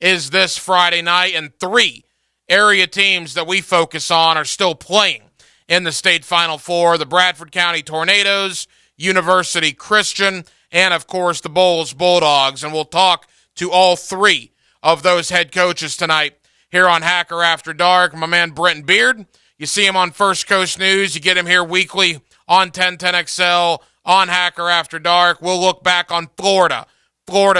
is this Friday night, and 3 area teams that we focus on are still playing in the state Final Four: the Bradford County Tornadoes, University Christian, and, of course, the Bowles Bulldogs. And we'll talk to all 3 of those head coaches tonight here on Hacker After Dark. My man Brenton Beard, you see him on First Coast News. You get him here weekly on 1010XL, on Hacker After Dark. We'll look back on Florida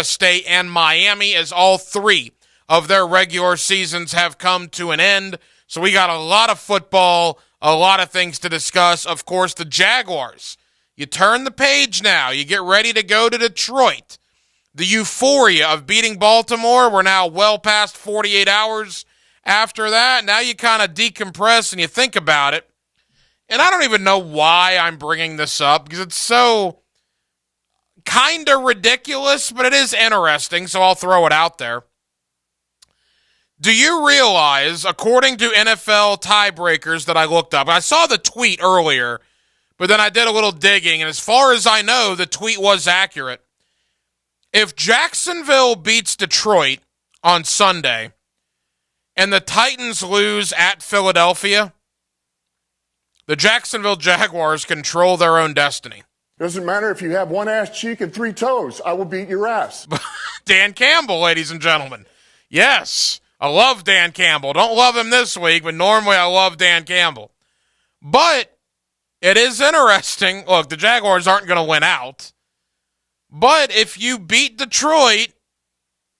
State, and Miami, as all 3 of their regular seasons have come to an end. So we got a lot of football, a lot of things to discuss. Of course, the Jaguars. You turn the page now. You get ready to go to Detroit. The euphoria of beating Baltimore, we're now well past 48 hours after that. Now you kind of decompress and you think about it. And I don't even know why I'm bringing this up, because it's so kind of ridiculous, but it is interesting, so I'll throw it out there. Do you realize, according to NFL tiebreakers that I looked up, I saw the tweet earlier, but then I did a little digging, and as far as I know, the tweet was accurate. If Jacksonville beats Detroit on Sunday and the Titans lose at Philadelphia, the Jacksonville Jaguars control their own destiny. Doesn't matter if you have one ass cheek and 3 toes. I will beat your ass. Dan Campbell, ladies and gentlemen. Yes, I love Dan Campbell. Don't love him this week, but normally I love Dan Campbell. But it is interesting. Look, the Jaguars aren't going to win out. But if you beat Detroit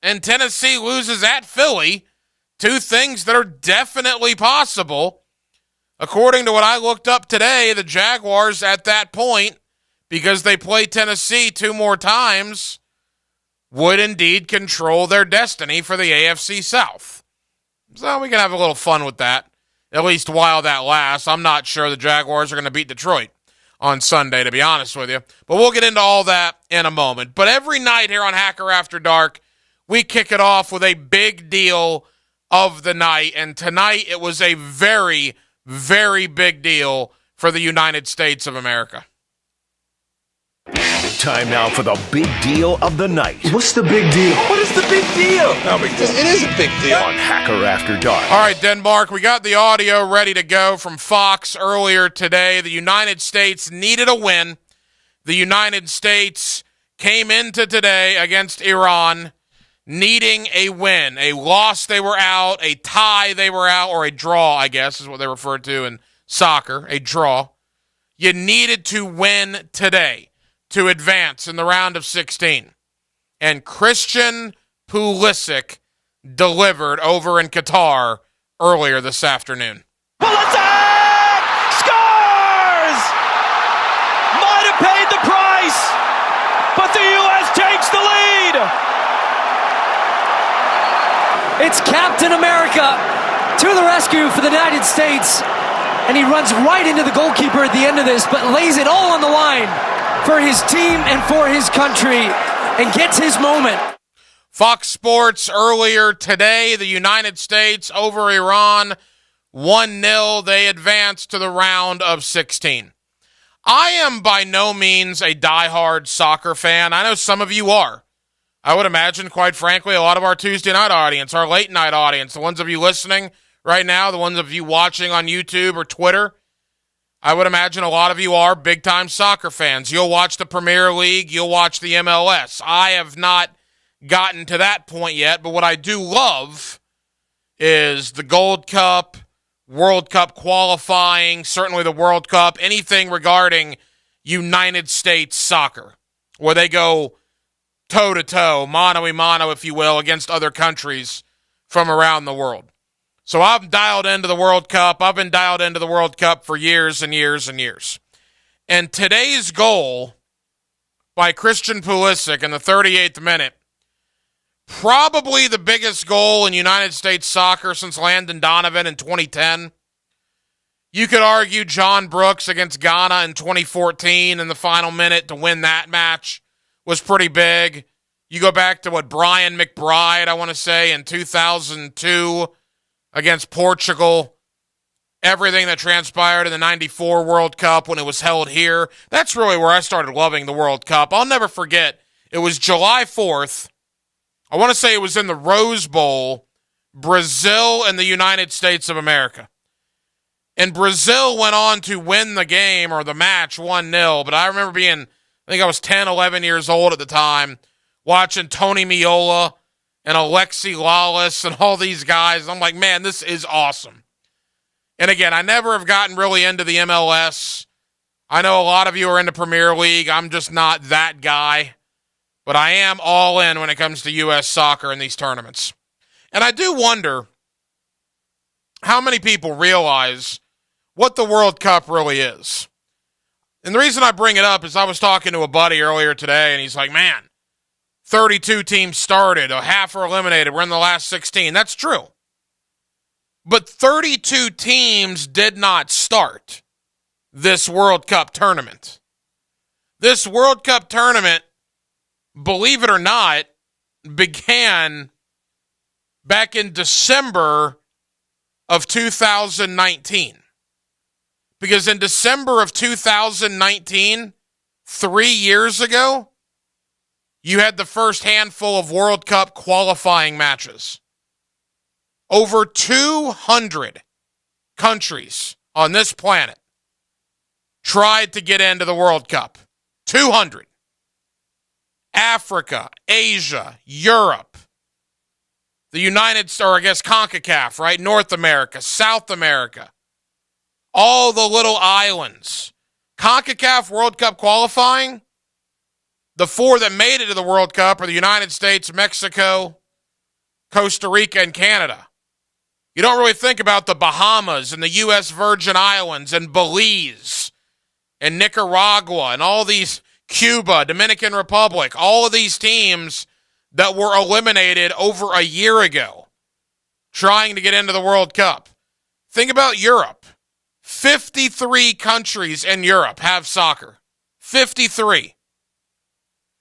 and Tennessee loses at Philly, 2 things that are definitely possible. According to what I looked up today, the Jaguars at that point, because they play Tennessee 2 more times, would indeed control their destiny for the AFC South. So we can have a little fun with that, at least while that lasts. I'm not sure the Jaguars are going to beat Detroit on Sunday, to be honest with you. But we'll get into all that in a moment. But every night here on Hacker After Dark, we kick it off with a big deal of the night. And tonight it was a very, very big deal for the United States of America. Time now for the big deal of the night. What's the big deal? What is the big deal? No big deal. It is a big deal. On Hacker After Dark. All right, Denmark, we got the audio ready to go from Fox earlier today. The United States needed a win. The United States came into today against Iran needing a win. A loss, they were out. A tie, they were out. Or a draw, I guess, is what they refer to in soccer. A draw. You needed to win today to advance in the round of 16. And Christian Pulisic delivered over in Qatar earlier this afternoon. Pulisic scores! Might have paid the price, but the U.S. takes the lead. It's Captain America to the rescue for the United States. And he runs right into the goalkeeper at the end of this, but lays it all on the line for his team and for his country, and gets his moment. Fox Sports earlier today, the United States over Iran, 1-0. They advance to the round of 16. I am by no means a diehard soccer fan. I know some of you are. I would imagine, quite frankly, a lot of our Tuesday night audience, our late night audience, the ones of you listening right now, the ones of you watching on YouTube or Twitter, I would imagine a lot of you are big-time soccer fans. You'll watch the Premier League. You'll watch the MLS. I have not gotten to that point yet, but what I do love is the Gold Cup, World Cup qualifying, certainly the World Cup, anything regarding United States soccer, where they go toe-to-toe, mano-a-mano, if you will, against other countries from around the world. So I'm dialed into the World Cup. I've been dialed into the World Cup for years and years and years. And today's goal by Christian Pulisic in the 38th minute, probably the biggest goal in United States soccer since Landon Donovan in 2010. You could argue John Brooks against Ghana in 2014 in the final minute to win that match was pretty big. You go back to Brian McBride, I want to say, in 2002 against Portugal. Everything that transpired in the 94 World Cup when it was held here. That's really where I started loving the World Cup. I'll never forget. It was July 4th, I want to say it was in the Rose Bowl, Brazil and the United States of America. And Brazil went on to win the game or the match 1-0, but I remember I think I was 10, 11 years old at the time, watching Tony Meola and Alexi Lawless and all these guys. I'm like, man, this is awesome. And again, I never have gotten really into the MLS. I know a lot of you are into Premier League. I'm just not that guy. But I am all in when it comes to U.S. soccer in these tournaments. And I do wonder how many people realize what the World Cup really is. And the reason I bring it up is I was talking to a buddy earlier today, and he's like, man, 32 teams started, half are eliminated, we're in the last 16. That's true. But 32 teams did not start this World Cup tournament. This World Cup tournament, believe it or not, began back in December of 2019. Because in December of 2019, 3 years ago, you had the first handful of World Cup qualifying matches. Over 200 countries on this planet tried to get into the World Cup. 200. Africa, Asia, Europe, the CONCACAF, right? North America, South America. All the little islands. CONCACAF World Cup qualifying, the 4 that made it to the World Cup are the United States, Mexico, Costa Rica, and Canada. You don't really think about the Bahamas and the U.S. Virgin Islands and Belize and Nicaragua and all these, Cuba, Dominican Republic, all of these teams that were eliminated over a year ago trying to get into the World Cup. Think about Europe. 53 countries in Europe have soccer. 53.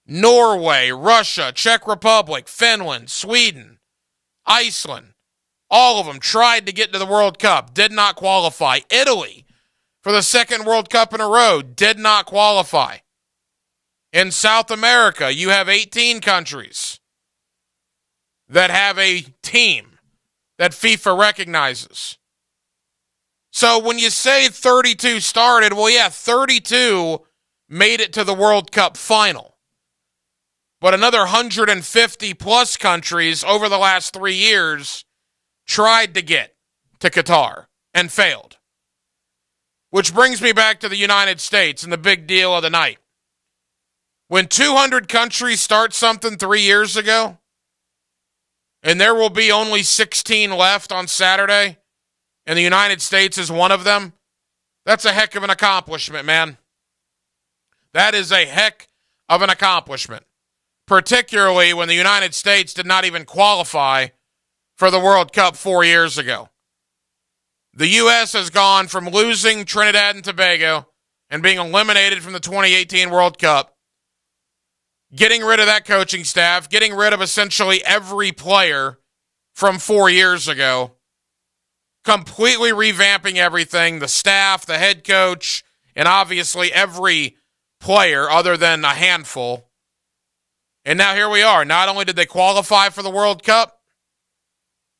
Norway, Russia, Czech Republic, Finland, Sweden, Iceland. All of them tried to get to the World Cup, did not qualify. Italy, for the second World Cup in a row, did not qualify. In South America, you have 18 countries that have a team that FIFA recognizes. So when you say 32 started, well, yeah, 32 made it to the World Cup final. But another 150-plus countries over the last 3 years tried to get to Qatar and failed. Which brings me back to the United States and the big deal of the night. When 200 countries start something 3 years ago, and there will be only 16 left on Saturday, and the United States is one of them, that's a heck of an accomplishment, man. That is a heck of an accomplishment, particularly when the United States did not even qualify for the World Cup 4 years ago. The U.S. has gone from losing Trinidad and Tobago and being eliminated from the 2018 World Cup, getting rid of that coaching staff, getting rid of essentially every player from 4 years ago, completely revamping everything, the staff, the head coach, and obviously every player other than a handful. And now here we are. Not only did they qualify for the World Cup,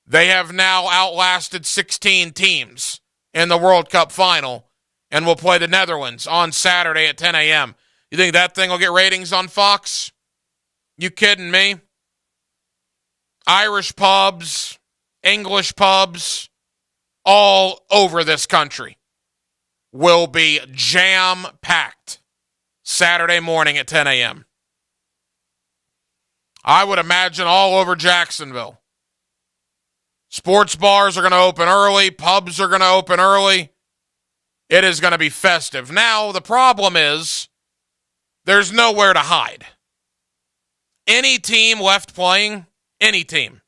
they have now outlasted 16 teams in the World Cup final and will play the Netherlands on Saturday at 10 a.m. You think that thing will get ratings on Fox? You kidding me? Irish pubs, English pubs, all over this country will be jam-packed Saturday morning at 10 a.m. I would imagine all over Jacksonville. Sports bars are going to open early. Pubs are going to open early. It is going to be festive. Now, the problem is there's nowhere to hide. Any team left playing, any team,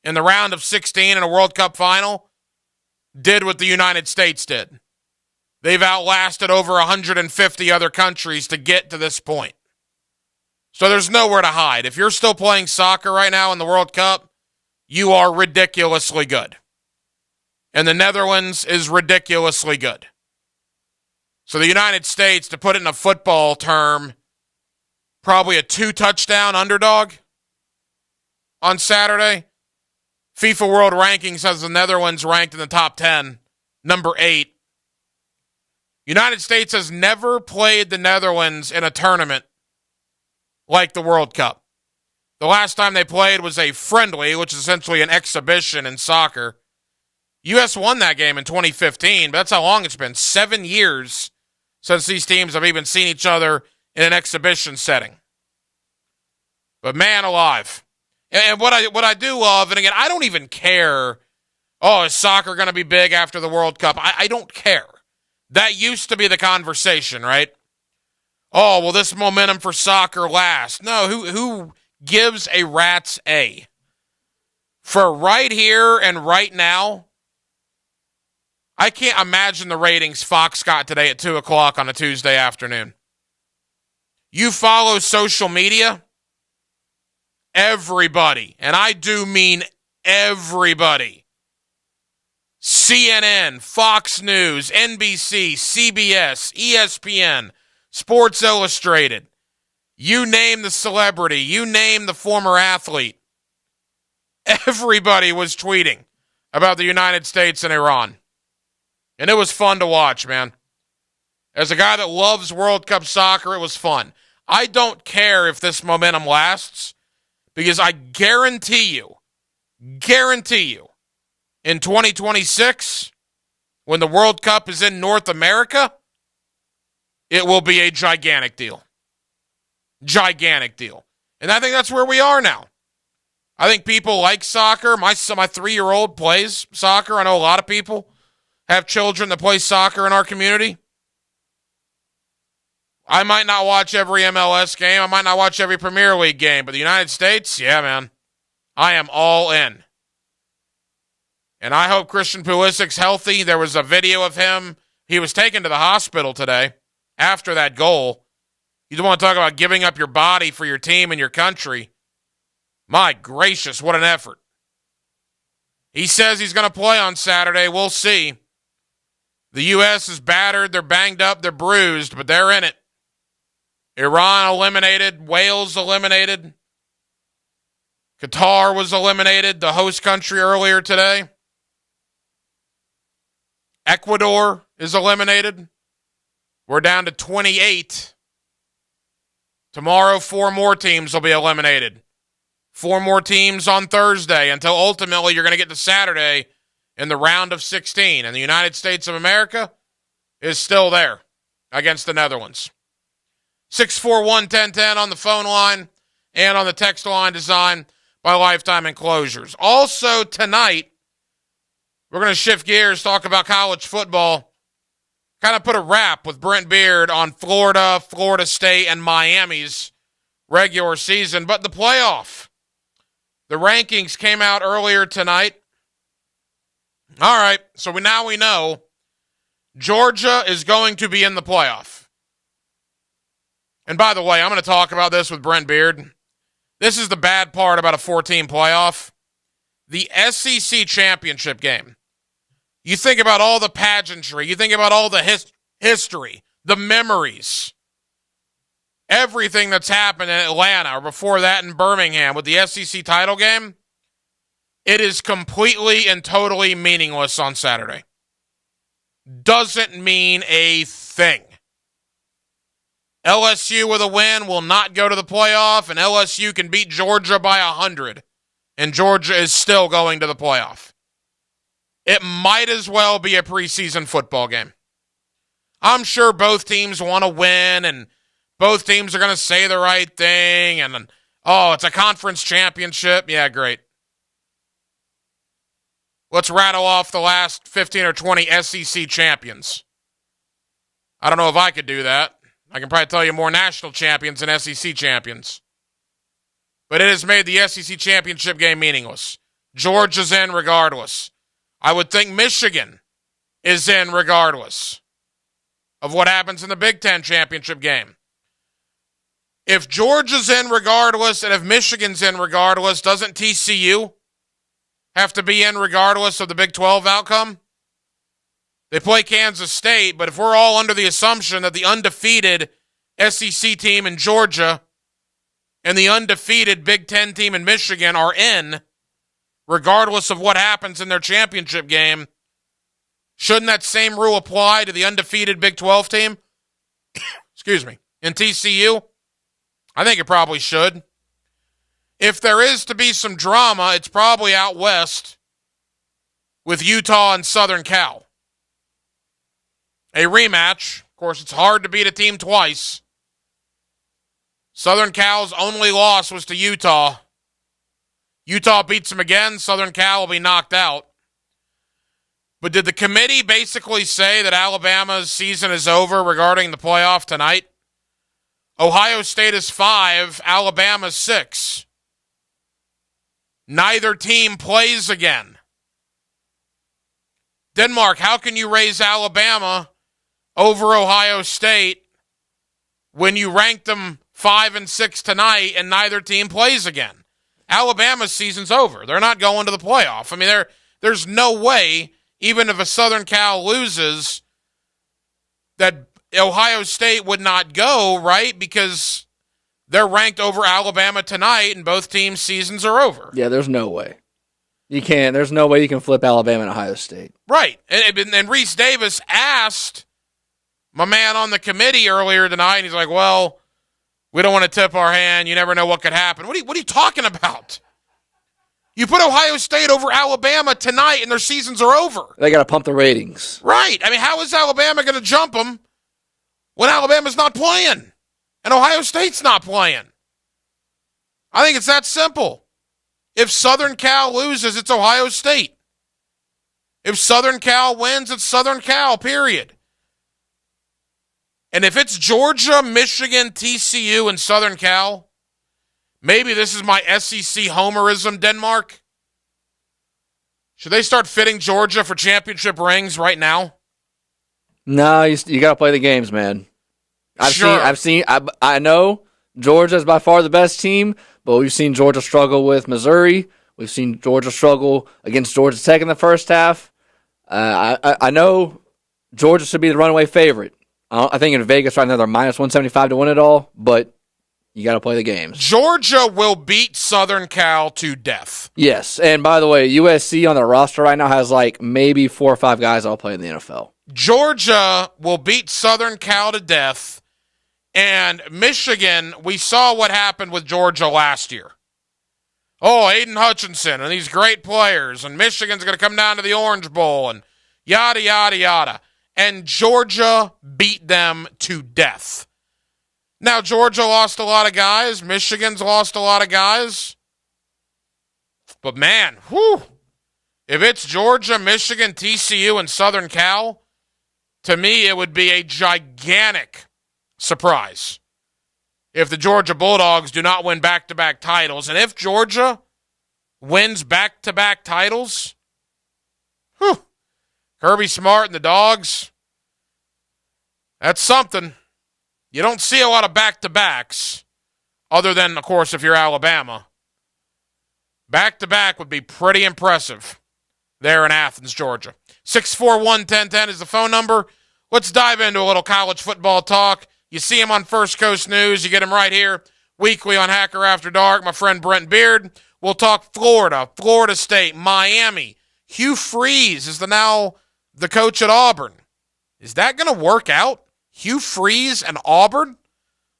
in the round of 16 in a World Cup final did what the United States did. They've outlasted over 150 other countries to get to this point. So there's nowhere to hide. If you're still playing soccer right now in the World Cup, you are ridiculously good. And the Netherlands is ridiculously good. So the United States, to put it in a football term, probably a 2-touchdown underdog. on Saturday. FIFA World Rankings has the Netherlands ranked in the top 10, number 8. United States has never played the Netherlands in a tournament like the World Cup. The last time they played was a friendly, which is essentially an exhibition in soccer. U.S. won that game in 2015, but that's how long it's been. 7 years since these teams have even seen each other in an exhibition setting. But man alive. And what I do love, and again, I don't even care, is soccer going to be big after the World Cup? I don't care. That used to be the conversation, right? Oh, will this momentum for soccer last? No, who gives a rat's A? For right here and right now, I can't imagine the ratings Fox got today at 2 o'clock on a Tuesday afternoon. You follow social media? Everybody, and I do mean everybody. CNN, Fox News, NBC, CBS, ESPN, Sports Illustrated. You name the celebrity, you name the former athlete. Everybody was tweeting about the United States and Iran. And it was fun to watch, man. As a guy that loves World Cup soccer, it was fun. I don't care if this momentum lasts, because I guarantee you, in 2026, when the World Cup is in North America, it will be a gigantic deal. Gigantic deal. And I think that's where we are now. I think people like soccer. My 3-year-old plays soccer. I know a lot of people have children that play soccer in our community. I might not watch every MLS game. I might not watch every Premier League game. But the United States, yeah, man. I am all in. And I hope Christian Pulisic's healthy. There was a video of him. He was taken to the hospital today after that goal. You don't want to talk about giving up your body for your team and your country. My gracious, what an effort. He says he's going to play on Saturday. We'll see. The U.S. is battered. They're banged up. They're bruised, but they're in it. Iran eliminated. Wales eliminated. Qatar was eliminated, the host country, earlier today. Ecuador is eliminated. We're down to 28. Tomorrow, 4 more teams will be eliminated. 4 more teams on Thursday, until ultimately you're going to get to Saturday in the round of 16. And the United States of America is still there against the Netherlands. 641-1010 on the phone line and on the text line, designed by Lifetime Enclosures. Also tonight, we're going to shift gears, talk about college football, kind of put a wrap with Brent Beard on Florida, Florida State, and Miami's regular season. But the playoff, the rankings came out earlier tonight. All right, so now we know Georgia is going to be in the playoff. And by the way, I'm going to talk about this with Brent Beard. This is the bad part about a 4-team playoff. The SEC championship game. You think about all the pageantry. You think about all the history, the memories, everything that's happened in Atlanta or before that in Birmingham with the SEC title game. It is completely and totally meaningless on Saturday. Doesn't mean a thing. LSU with a win will not go to the playoff, and LSU can beat Georgia by 100, and Georgia is still going to the playoff. It might as well be a preseason football game. I'm sure both teams want to win, and both teams are going to say the right thing, and, it's a conference championship. Yeah, great. Let's rattle off the last 15 or 20 SEC champions. I don't know if I could do that. I can probably tell you more national champions than SEC champions. But it has made the SEC championship game meaningless. Georgia's in regardless. I would think Michigan is in regardless of what happens in the Big Ten championship game. If Georgia's in regardless and if Michigan's in regardless, doesn't TCU have to be in regardless of the Big 12 outcome? They play Kansas State, but if we're all under the assumption that the undefeated SEC team in Georgia and the undefeated Big Ten team in Michigan are in, regardless of what happens in their championship game, shouldn't that same rule apply to the undefeated Big 12 team? Excuse me. In TCU? I think it probably should. If there is to be some drama, it's probably out west with Utah and Southern Cal. A rematch. Of course, it's hard to beat a team twice. Southern Cal's only loss was to Utah. Utah beats them again, Southern Cal will be knocked out. But did the committee basically say that Alabama's season is over regarding the playoff tonight? Ohio State is 5, Alabama's 6. Neither team plays again. Denmark, how can you raise Alabama over Ohio State when you rank them 5 and 6 tonight and neither team plays again? Alabama's season's over. They're not going to the playoff. I mean, there's no way, even if a Southern Cal loses, that Ohio State would not go, right? Because they're ranked over Alabama tonight and both teams' seasons are over. Yeah, there's no way. You can't. There's no way you can flip Alabama and Ohio State. Right. And Reese Davis asked my man on the committee earlier tonight, and he's like, well, we don't want to tip our hand. You never know what could happen. What are you talking about? You put Ohio State over Alabama tonight, and their seasons are over. They got to pump the ratings. Right. I mean, how is Alabama going to jump them when Alabama's not playing and Ohio State's not playing? I think it's that simple. If Southern Cal loses, it's Ohio State. If Southern Cal wins, it's Southern Cal, period. And if it's Georgia, Michigan, TCU, and Southern Cal, maybe this is my SEC homerism, Denmark. Should they start fitting Georgia for championship rings right now? No, you got to play the games, man. I know Georgia's by far the best team, but we've seen Georgia struggle with Missouri. We've seen Georgia struggle against Georgia Tech in the first half. I know Georgia should be the runaway favorite. I think in Vegas right now they're minus 175 to win it all, but you got to play the games. Georgia will beat Southern Cal to death. Yes, and by the way, USC on their roster right now has like maybe 4 or 5 guys that'll play in the NFL. Georgia will beat Southern Cal to death, and Michigan, we saw what happened with Georgia last year. Oh, Aiden Hutchinson and these great players, and Michigan's going to come down to the Orange Bowl, and yada, yada, yada. And Georgia beat them to death. Now, Georgia lost a lot of guys. Michigan's lost a lot of guys. But, man, if it's Georgia, Michigan, TCU, and Southern Cal, to me it would be a gigantic surprise if the Georgia Bulldogs do not win back-to-back titles. And if Georgia wins back-to-back titles, Kirby Smart and the Dogs, that's something. You don't see a lot of back-to-backs, other than, of course, if you're Alabama. Back-to-back would be pretty impressive there in Athens, Georgia. 641-1010 is the phone number. Let's dive into a little college football talk. You see him on First Coast News. You get him right here weekly on Hacker After Dark. My friend Brent Beard. We'll talk Florida, Florida State, Miami. Hugh Freeze is now the coach at Auburn. Is that going to work out? Hugh Freeze and Auburn?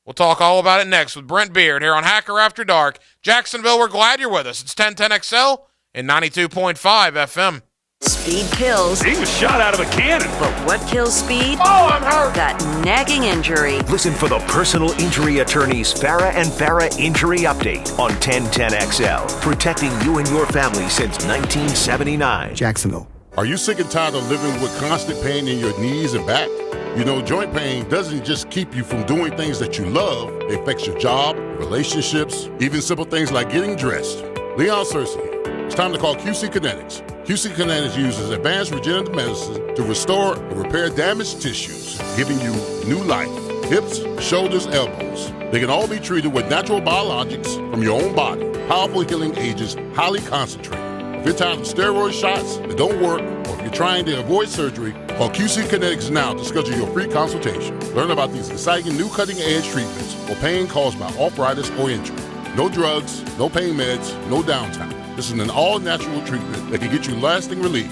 We'll talk all about it next with Brent Beard here on Hacker After Dark. Jacksonville, we're glad you're with us. It's 1010XL and 92.5 FM. Speed kills. He was shot out of a cannon. But what kills speed? Oh, I'm hurt. That nagging injury. Listen for the personal injury attorney's Farah and Farah Injury Update on 1010XL. Protecting you and your family since 1979. Jacksonville. Are you sick and tired of living with constant pain in your knees and back? You know, joint pain doesn't just keep you from doing things that you love. It affects your job, relationships, even simple things like getting dressed. Leon Searcy here. It's time to call QC Kinetics. QC Kinetics uses advanced regenerative medicine to restore and repair damaged tissues, giving you new life. Hips, shoulders, elbows. They can all be treated with natural biologics from your own body. Powerful healing agents, highly concentrated. If you're tired of steroid shots that don't work, or if you're trying to avoid surgery, call QC Kinetics now to schedule your free consultation. Learn about these exciting new cutting-edge treatments for pain caused by arthritis or injury. No drugs, no pain meds, no downtime. This is an all-natural treatment that can get you lasting relief.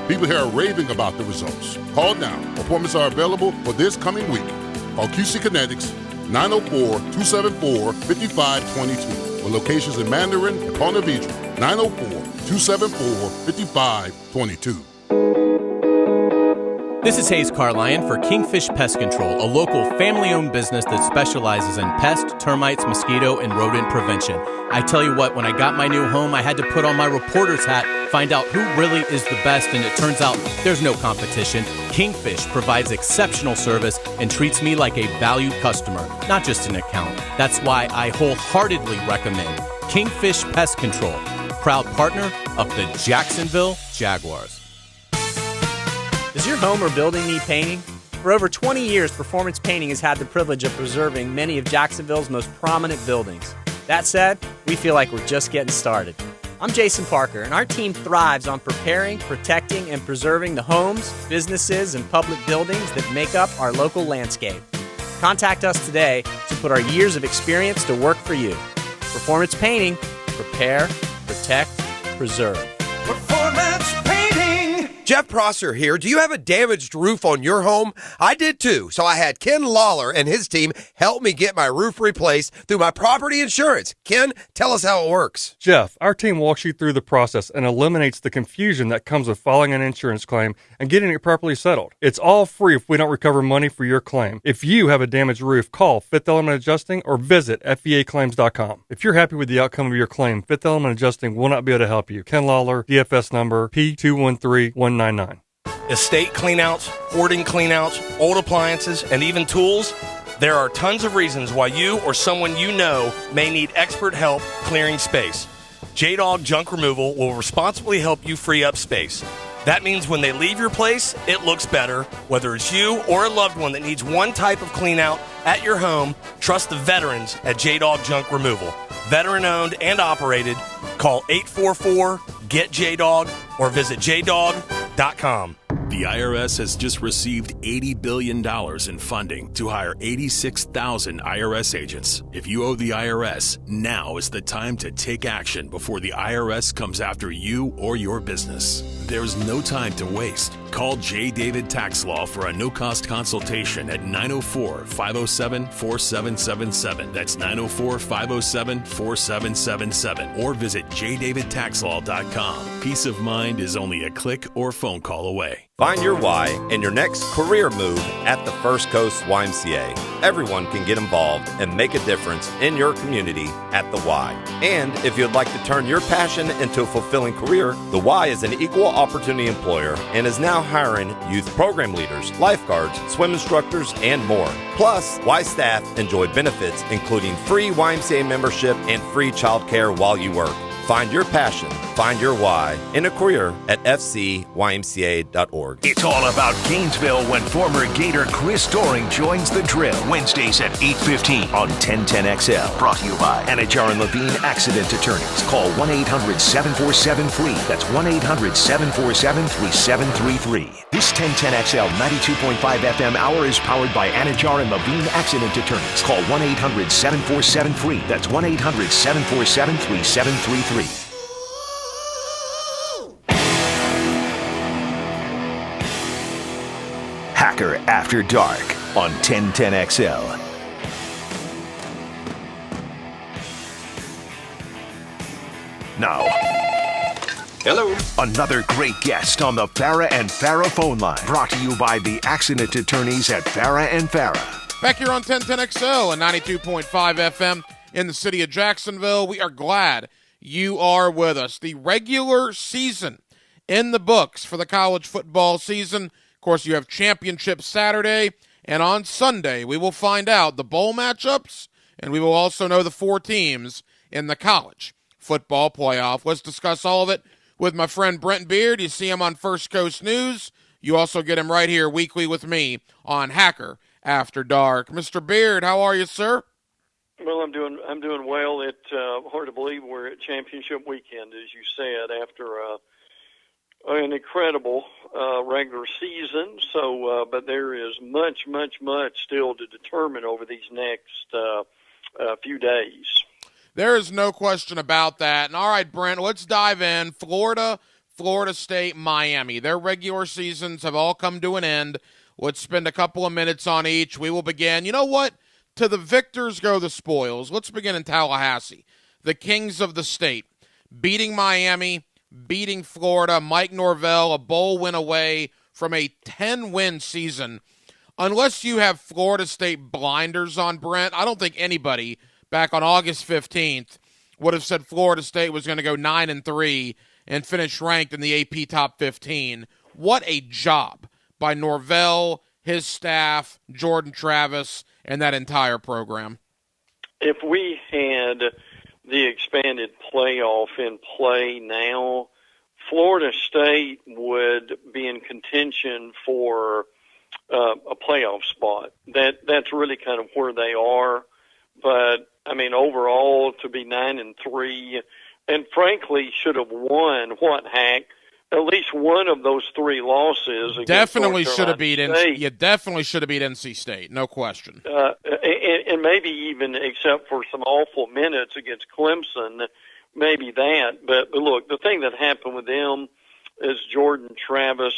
People here are raving about the results. Call now. Appointments are available for this coming week. Call QC Kinetics 904-274-5522. With locations in Mandarin and Ponte Vedra. 904-274-5522. This is Hayes Carlion for Kingfish Pest Control, a local family-owned business that specializes in pest, termites, mosquito, and rodent prevention. I tell you what, when I got my new home, I had to put on my reporter's hat, find out who really is the best, and it turns out there's no competition. Kingfish provides exceptional service and treats me like a valued customer, not just an account. That's why I wholeheartedly recommend Kingfish Pest Control, proud partner of the Jacksonville Jaguars. Does your home or building need painting? For over 20 years, Performance Painting has had the privilege of preserving many of Jacksonville's most prominent buildings. That said, we feel like we're just getting started. I'm Jason Parker, and our team thrives on preparing, protecting, and preserving the homes, businesses, and public buildings that make up our local landscape. Contact us today to put our years of experience to work for you. Performance Painting. Prepare, protect, preserve. Performance Painting. Jeff Prosser here. Do you have a damaged roof on your home? I did too, so I had Ken Lawler and his team help me get my roof replaced through my property insurance. Ken, tell us how it works. Jeff, our team walks you through the process and eliminates the confusion that comes with filing an insurance claim and getting it properly settled. It's all free if we don't recover money for your claim. If you have a damaged roof, call Fifth Element Adjusting or visit FEAClaims.com. If you're happy with the outcome of your claim, Fifth Element Adjusting will not be able to help you. Ken Lawler, DFS number P213199. Estate cleanouts, hoarding cleanouts, old appliances, and even tools. There are tons of reasons why you or someone you know may need expert help clearing space. J-Dog Junk Removal will responsibly help you free up space. That means when they leave your place, it looks better. Whether it's you or a loved one that needs one type of cleanout at your home, trust the veterans at J-Dog Junk Removal. Veteran-owned and operated. Call 844-GET-JDOG or visit jdog.com. The IRS has just received $80 billion in funding to hire 86,000 IRS agents. If you owe the IRS, now is the time to take action before the IRS comes after you or your business. There's no time to waste. Call J. David Tax Law for a no-cost consultation at 904-507-4777. That's 904-507-4777. Or visit jdavidtaxlaw.com. Peace of mind is only a click or phone call away. Find your why in your next career move at the First Coast YMCA. Everyone can get involved and make a difference in your community at the Y. And if you'd like to turn your passion into a fulfilling career, the Y is an equal opportunity employer and is now hiring youth program leaders, lifeguards, swim instructors, and more. Plus, Y staff enjoy benefits including free YMCA membership and free childcare while you work. Find your passion, find your why in a career at fcymca.org. It's all about Gainesville when former Gator Chris Doering joins the drill. Wednesdays at 8:15 on 1010XL. Brought to you by Anajar and Levine Accident Attorneys. Call 1-800-747-FREE. That's 1-800-747-3733. This 1010XL 92.5 FM hour is powered by Anajar and Levine Accident Attorneys. Call 1-800-747-FREE. That's 1-800-747-3733. Hacker After Dark on 1010XL. Now, hello. Another great guest on the Farah and Farah phone line. Brought to you by the accident attorneys at Farah and Farah. Back here on 1010XL and 92.5 FM in the city of Jacksonville. We are glad you are with us. The regular season in the books for the college football season. Of course, you have championship Saturday, and on Sunday we will find out the bowl matchups, and we will also know the 4 teams in the college football playoff. Let's discuss all of it with my friend Brent Beard. You see him on First Coast News. You also get him right here weekly with me on Hacker After Dark. Mr. Beard, how are you, sir? Well, I'm doing well. It's hard to believe we're at championship weekend, as you said, after an incredible regular season. So, but there is much still to determine over these next few days. There is no question about that. And all right, Brent, let's dive in. Florida State, Miami. Their regular seasons have all come to an end. Let's spend a couple of minutes on each. We will begin. You know what? To the victors go the spoils. Let's begin in Tallahassee. The Kings of the state, beating Miami, beating Florida. Mike Norvell, a bowl win away from a 10-win season. Unless you have Florida State blinders on, Brent, I don't think anybody back on August 15th would have said Florida State was going to go 9-3 and finish ranked in the AP Top 15. What a job by Norvell, his staff, Jordan Travis, and that entire program. If we had the expanded playoff in play now, Florida State would be in contention for a playoff spot. That's really kind of where they are. But I mean, overall, to be 9-3, and frankly, should have won. At least one of those three losses. Definitely should have beat NC. You definitely should have beat NC State, no question. And maybe even, except for some awful minutes against Clemson, maybe that. But look, the thing that happened with them is Jordan Travis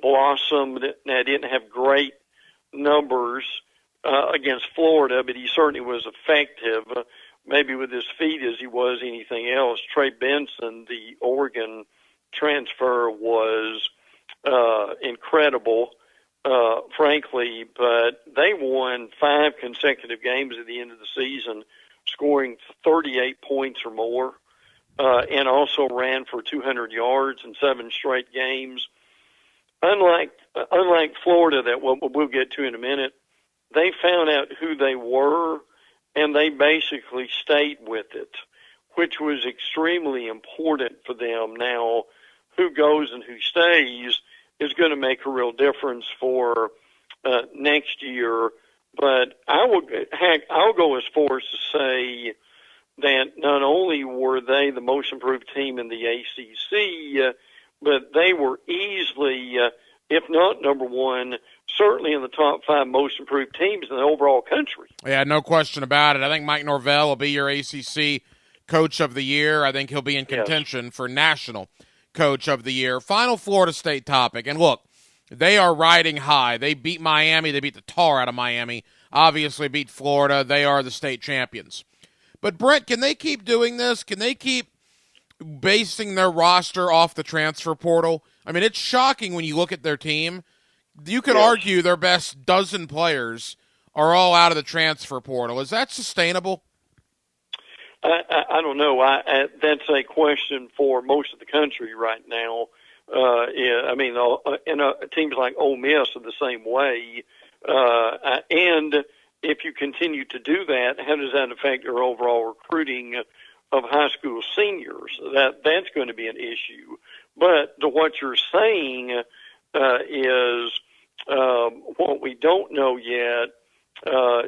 blossomed. Now, didn't have great numbers against Florida, but he certainly was effective. Maybe with his feet as he was anything else. Trey Benson, the Oregon transfer, was incredible, frankly, but they won 5 consecutive games at the end of the season, scoring 38 points or more, and also ran for 200 yards in 7 straight games. Unlike Florida, that we'll get to in a minute, they found out who they were, and they basically stayed with it, which was extremely important for them. Now, who goes and who stays is going to make a real difference for next year. But I'll go as far as to say that not only were they the most improved team in the ACC, but they were easily, if not number one, certainly in the top 5 most improved teams in the overall country. Yeah, no question about it. I think Mike Norvell will be your ACC Coach of the Year. I think he'll be in contention for National Coach of the Year. Final Florida State topic. And look, they are riding high. They beat Miami. They beat the tar out of Miami. Obviously beat Florida. They are the state champions. But, Brent, can they keep doing this? Can they keep basing their roster off the transfer portal? I mean, it's shocking when you look at their team. You could argue their best dozen players are all out of the transfer portal. Is that sustainable? I don't know. That's a question for most of the country right now. I mean, teams like Ole Miss are the same way. And if you continue to do that, how does that affect your overall recruiting of high school seniors? That's going to be an issue. But to what you're saying is what we don't know yet.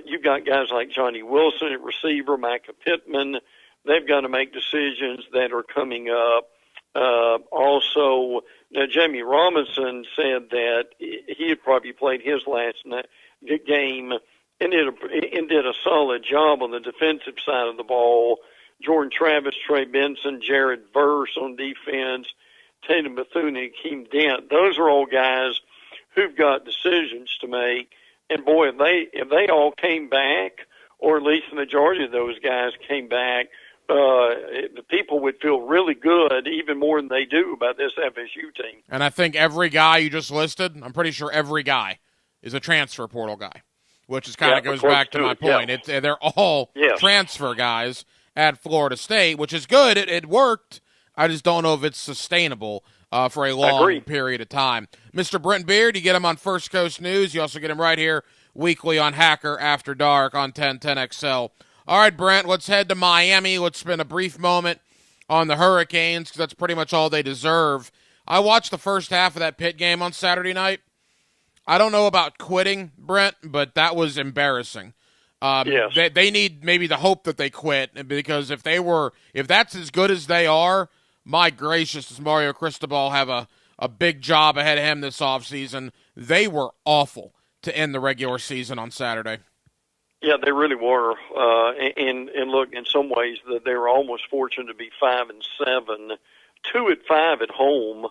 You've got guys like Johnny Wilson at receiver, Micah Pittman. They've got to make decisions that are coming up. Also, now Jamie Robinson said that he had probably played his last game and did a solid job on the defensive side of the ball. Jordan Travis, Trey Benson, Jared Verse on defense, Tatum Bethune, and Akeem Dent. Those are all guys who've got decisions to make. And boy, if they all came back, or at least the majority of those guys came back, the people would feel really good, even more than they do, about this FSU team. And I think every guy you just listed, I'm pretty sure every guy is a transfer portal guy, which is kind of goes back to my point. Yeah. They're all transfer guys at Florida State, which is good. It worked. I just don't know if it's sustainable for a long period of time. Mr. Brent Beard, you get him on First Coast News. You also get him right here weekly on Hacker After Dark on 1010XL. All right, Brent, let's head to Miami. Let's spend a brief moment on the Hurricanes because that's pretty much all they deserve. I watched the first half of that Pitt game on Saturday night. I don't know about quitting, Brent, but that was embarrassing. They need maybe the hope that they quit, because if that's as good as they are, my gracious, does Mario Cristobal have a big job ahead of him this offseason. They were awful to end the regular season on Saturday. Yeah, they really were. And look, in some ways, they were almost fortunate to be 5-7, 2-5 at home,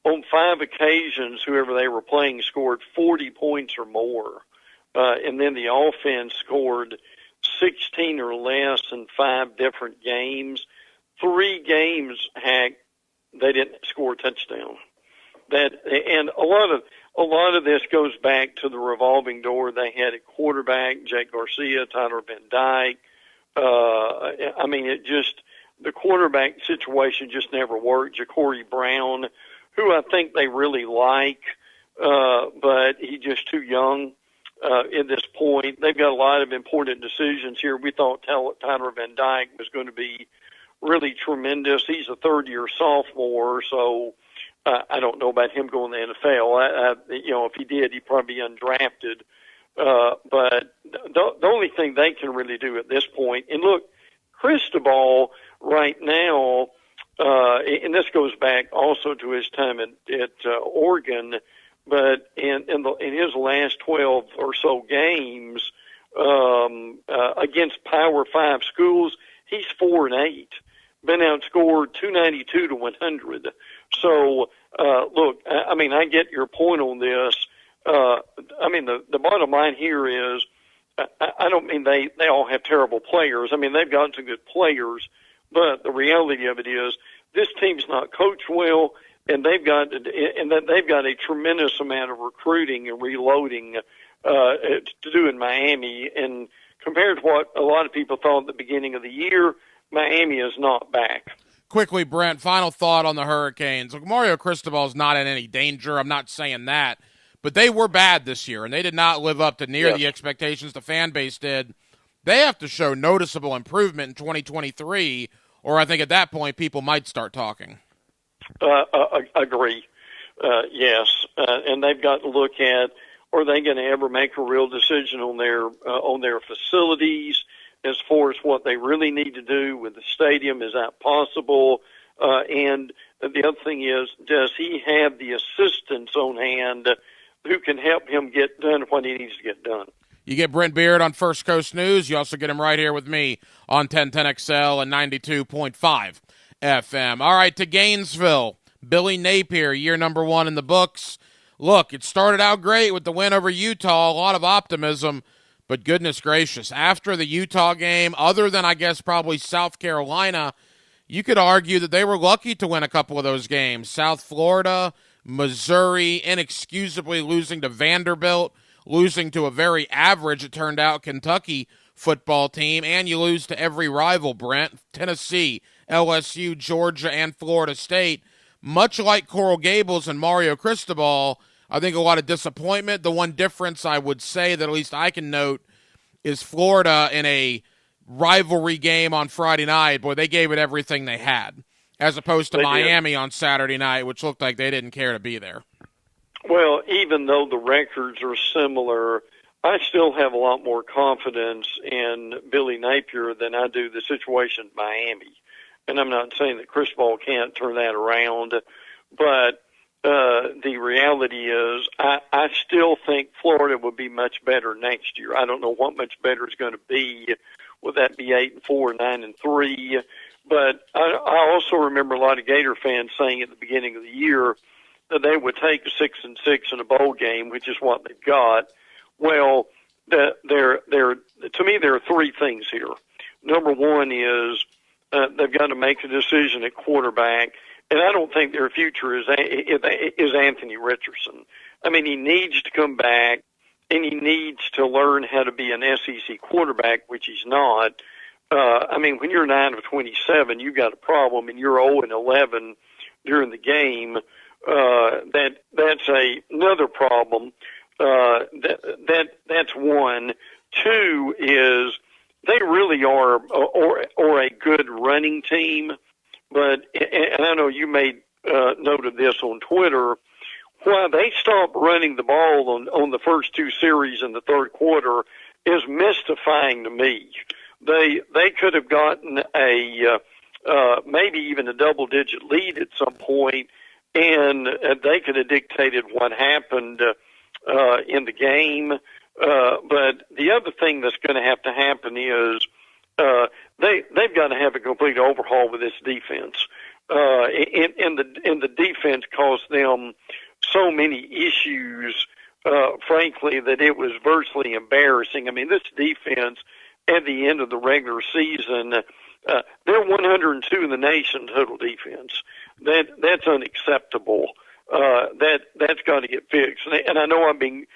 on 5 occasions, whoever they were playing scored 40 points or more. And then the offense scored 16 or less in 5 different games. 3 games, heck, they didn't score a touchdown. And a lot of this goes back to the revolving door they had at quarterback, Jake Garcia, Tyler Van Dyke. I mean, the quarterback situation just never worked. Ja'Cory Brown, who I think they really like, but he's just too young at this point. They've got a lot of important decisions here. We thought Tyler Van Dyke was going to be really tremendous. He's a third-year sophomore, so I don't know about him going to the NFL. If he did, he'd probably be undrafted. But the only thing they can really do at this point, and look, Cristobal right now, and this goes back also to his time at Oregon, but in his last 12 or so games against Power 5 schools, he's 4-8, been outscored 292 to 100. So, look, I mean, I get your point on this. I mean, the bottom line here is, I don't mean they all have terrible players. I mean, they've got some good players, but the reality of it is this team's not coached well, and they've got a tremendous amount of recruiting and reloading to do in Miami. And compared to what a lot of people thought at the beginning of the year, Miami is not back. Quickly, Brent, final thought on the Hurricanes. Look, Mario Cristobal's not in any danger. I'm not saying that. But they were bad this year, and they did not live up to near the expectations the fan base did. They have to show noticeable improvement in 2023, or I think at that point people might start talking. Agree. Yes. And they've got to look at, are they going to ever make a real decision on their facilities as far as what they really need to do with the stadium? Is that possible? And the other thing is, does he have the assistants on hand who can help him get done what he needs to get done? You get Brent Beard on First Coast News. You also get him right here with me on 1010XL and 92.5 FM. All right, to Gainesville. Billy Napier, year number 1 in the books. Look, it started out great with the win over Utah, a lot of optimism, but goodness gracious, after the Utah game, other than I guess probably South Carolina, you could argue that they were lucky to win a couple of those games. South Florida, Missouri, inexcusably losing to Vanderbilt, losing to a very average, it turned out, Kentucky football team, and you lose to every rival, Brent, Tennessee, LSU, Georgia, and Florida State. Much like Coral Gables and Mario Cristobal, I think a lot of disappointment. The one difference I would say that at least I can note is Florida in a rivalry game on Friday night. Boy, they gave it everything they had, as opposed to Miami on Saturday night, which looked like they didn't care to be there. Well, even though the records are similar, I still have a lot more confidence in Billy Napier than I do the situation in Miami. And I'm not saying that Cristobal can't turn that around, but the reality is I still think Florida will be much better next year. I don't know what much better it's going to be. Will that be 8-4, 9-3? But I also remember a lot of Gator fans saying at the beginning of the year that they would take 6-6 in a bowl game, which is what they've got. Well, to me, there are 3 things here. Number one is they've got to make a decision at quarterback, and I don't think their future is Anthony Richardson. I mean, he needs to come back, and he needs to learn how to be an SEC quarterback, which he's not. I mean, when you're 9 of 27, you've got a problem, and you're 0-11 during the game. That's another problem. That's one. 2 is they really are or a good running team, but and I know you made note of this on Twitter. Why they stopped running the ball on the first 2 series in the third quarter is mystifying to me. They could have gotten a maybe even a double-digit lead at some point, and they could have dictated what happened in the game. But the other thing that's going to have to happen is they've got to have a complete overhaul with this defense. And the defense caused them so many issues, frankly, that it was virtually embarrassing. I mean, this defense at the end of the regular season, they're 102 in the nation total defense. That's unacceptable. That's got to get fixed. And I know I'm being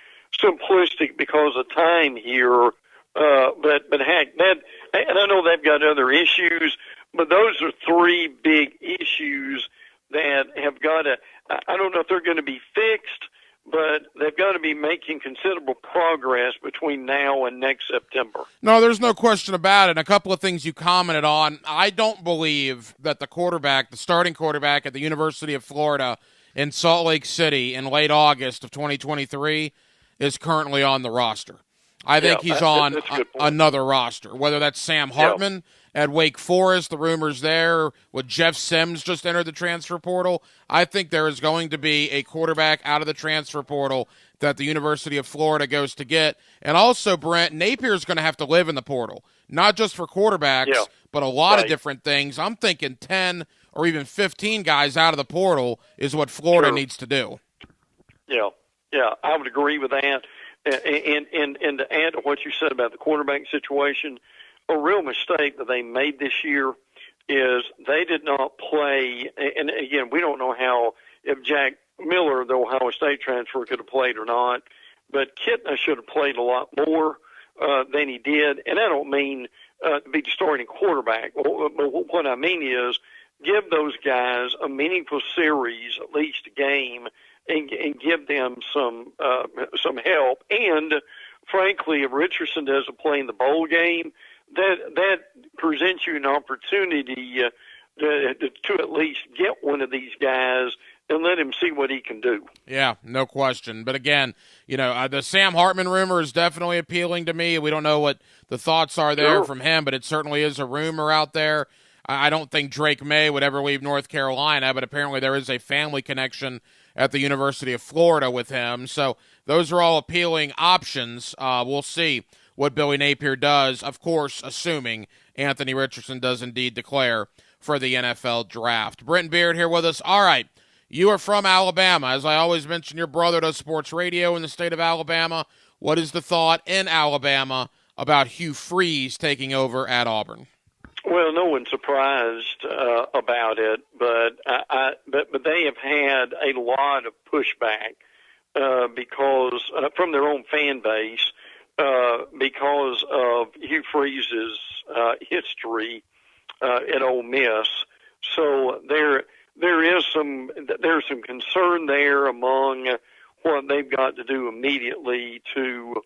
simplistic because of time here, but heck, and I know they've got other issues, but those are three big issues that have got to. I don't know if they're going to be fixed, but they've got to be making considerable progress between now and next September. No, there's no question about it. And a couple of things you commented on. I don't believe that the starting quarterback at the University of Florida in Salt Lake City in late August of 2023 is currently on the roster. I think he's on another roster, whether that's Sam Hartman at Wake Forest, the rumors there, with Jeff Sims just entered the transfer portal. I think there is going to be a quarterback out of the transfer portal that the University of Florida goes to get. And also, Brent, Napier's going to have to live in the portal, not just for quarterbacks, but a lot of different things. I'm thinking 10 or even 15 guys out of the portal is what Florida needs to do. Yeah, I would agree with that. And to add to what you said about the quarterback situation, a real mistake that they made this year is they did not play. And again, we don't know if Jack Miller, the Ohio State transfer, could have played or not. But Kitna should have played a lot more than he did. And I don't mean to be the starting quarterback. But what I mean is give those guys a meaningful series, at least a game, and give them some help. And frankly, if Richardson doesn't play in the bowl game, that presents you an opportunity to at least get one of these guys and let him see what he can do. Yeah, no question. But again, the Sam Hartman rumor is definitely appealing to me. We don't know what the thoughts are there from him, but it certainly is a rumor out there. I don't think Drake May would ever leave North Carolina, but apparently there is a family connection at the University of Florida with him. So those are all appealing options. We'll see what Billy Napier does, of course, assuming Anthony Richardson does indeed declare for the NFL draft. Brenton Beard here with us. All right, you are from Alabama. As I always mention, your brother does sports radio in the state of Alabama. What is the thought in Alabama about Hugh Freeze taking over at Auburn? Well, no one's surprised about it, but they have had a lot of pushback because from their own fan base because of Hugh Freeze's history at Ole Miss. So there's some concern there among what they've got to do immediately to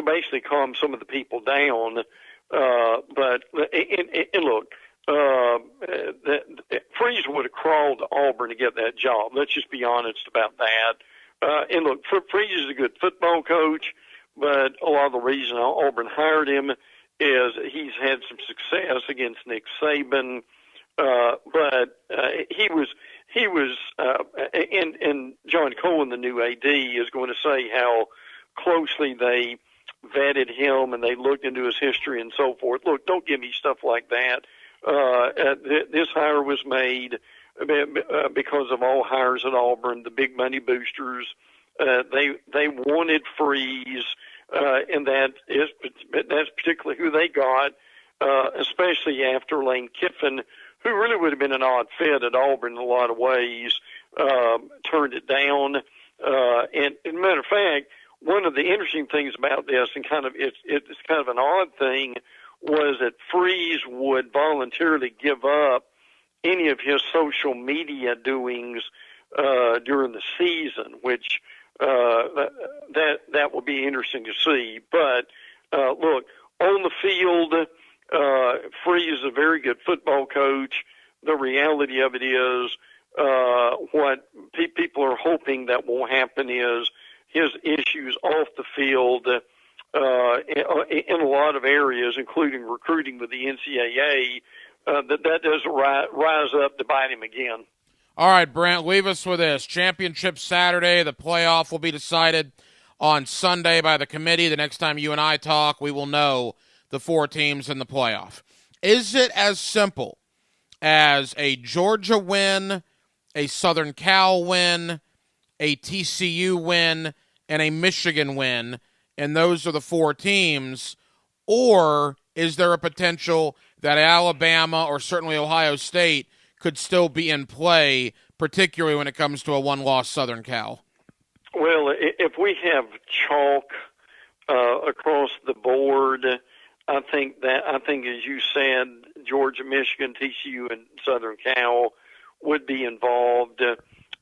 basically calm some of the people down. But look, Freeze would have crawled to Auburn to get that job. Let's just be honest about that. And look, Freeze is a good football coach, but a lot of the reason Auburn hired him is he's had some success against Nick Saban. But he was, and John Cohen, the new AD, is going to say how closely they vetted him and they looked into his history and so forth. Look, don't give me stuff like that. This hire was made because of all hires at Auburn, the big money boosters. They wanted Freeze, and that's particularly who they got, especially after Lane Kiffin, who really would have been an odd fit at Auburn in a lot of ways, turned it down. And as a matter of fact, one of the interesting things about this, and it's kind of an odd thing, was that Freeze would voluntarily give up any of his social media doings during the season, which that will be interesting to see. But look, on the field, Freeze is a very good football coach. The reality of it is, what people are hoping that will happen is his issues off the field in a lot of areas, including recruiting with the NCAA, that doesn't rise up to bite him again. All right, Brent, leave us with this. Championship Saturday, the playoff will be decided on Sunday by the committee. The next time you and I talk, we will know the 4 teams in the playoff. Is it as simple as a Georgia win, a Southern Cal win, a TCU win, and a Michigan win, and those are the 4 teams? Or is there a potential that Alabama or certainly Ohio State could still be in play, particularly when it comes to a one-loss Southern Cal? Well, if we have chalk across the board, I think, as you said, Georgia, Michigan, TCU, and Southern Cal would be involved.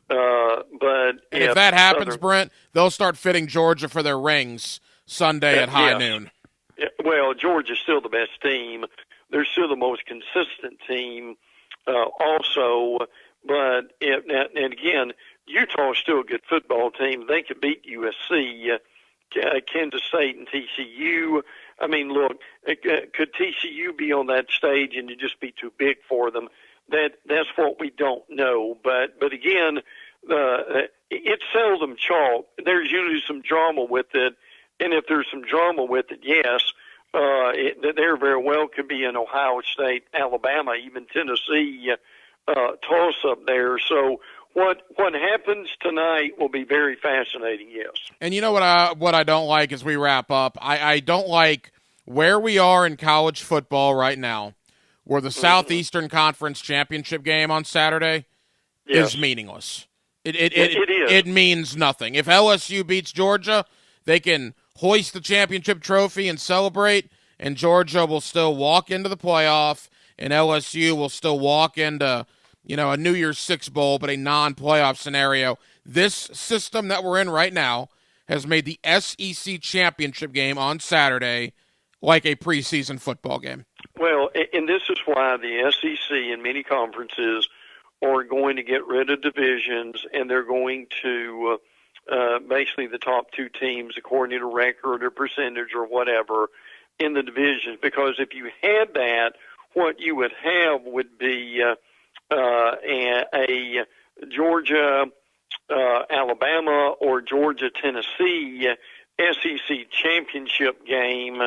But if that happens, Brent, they'll start fitting Georgia for their rings Sunday at high noon. Well, Georgia's still the best team. They're still the most consistent team also. But, and again, Utah's still a good football team. They could beat USC, Kansas State, and TCU. I mean, look, could TCU be on that stage and you just be too big for them? That's what we don't know. But again, it's seldom chalk. There's usually some drama with it. And if there's some drama with it, yes, there very well could be an Ohio State, Alabama, even Tennessee toss-up there. So what happens tonight will be very fascinating, yes. And you know what I don't like as we wrap up? I don't like where we are in college football right now, where the Southeastern Conference Championship game on Saturday is meaningless. It is. It means nothing. If LSU beats Georgia, they can hoist the championship trophy and celebrate, and Georgia will still walk into the playoff, and LSU will still walk into, a New Year's Six Bowl, but a non-playoff scenario. This system that we're in right now has made the SEC championship game on Saturday like a preseason football game. Well, and this is why the SEC and many conferences are going to get rid of divisions, and they're going to basically the top 2 teams, according to record or percentage or whatever, in the divisions. Because if you had that, what you would have would be a Georgia, Alabama, or Georgia, Tennessee SEC championship game,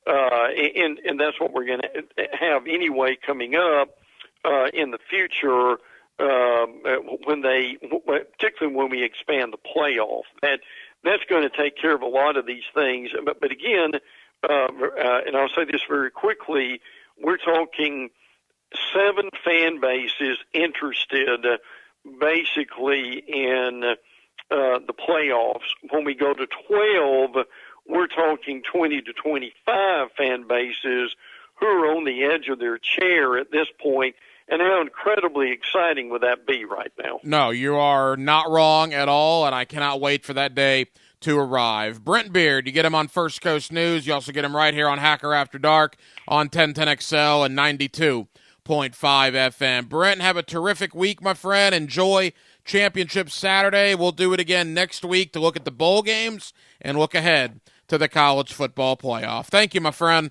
and that's what we're going to have anyway coming up in the future. Particularly when we expand the playoff, that's going to take care of a lot of these things. But again, and I'll say this very quickly, we're talking 7 fan bases interested, basically in the playoffs. When we go to 12, we're talking 20 to 25 fan bases who are on the edge of their chair at this point. And how incredibly exciting would that be right now? No, you are not wrong at all, and I cannot wait for that day to arrive. Brent Beard, you get him on First Coast News. You also get him right here on Hacker After Dark on 1010XL and 92.5 FM. Brent, have a terrific week, my friend. Enjoy Championship Saturday. We'll do it again next week to look at the bowl games and look ahead to the college football playoff. Thank you, my friend.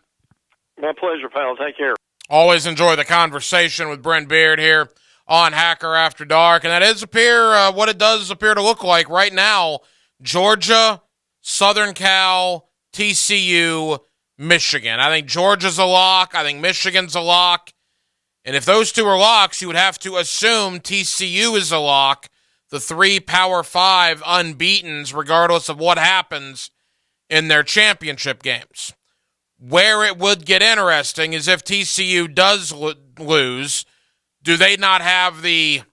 My pleasure, pal. Take care. Always enjoy the conversation with Brent Beard here on Hacker After Dark. And that is what it does appear to look like right now. Georgia, Southern Cal, TCU, Michigan. I think Georgia's a lock. I think Michigan's a lock. And if those 2 are locks, you would have to assume TCU is a lock. The 3 Power 5 unbeatens, regardless of what happens in their championship games. Where it would get interesting is if TCU does lose, do they not have the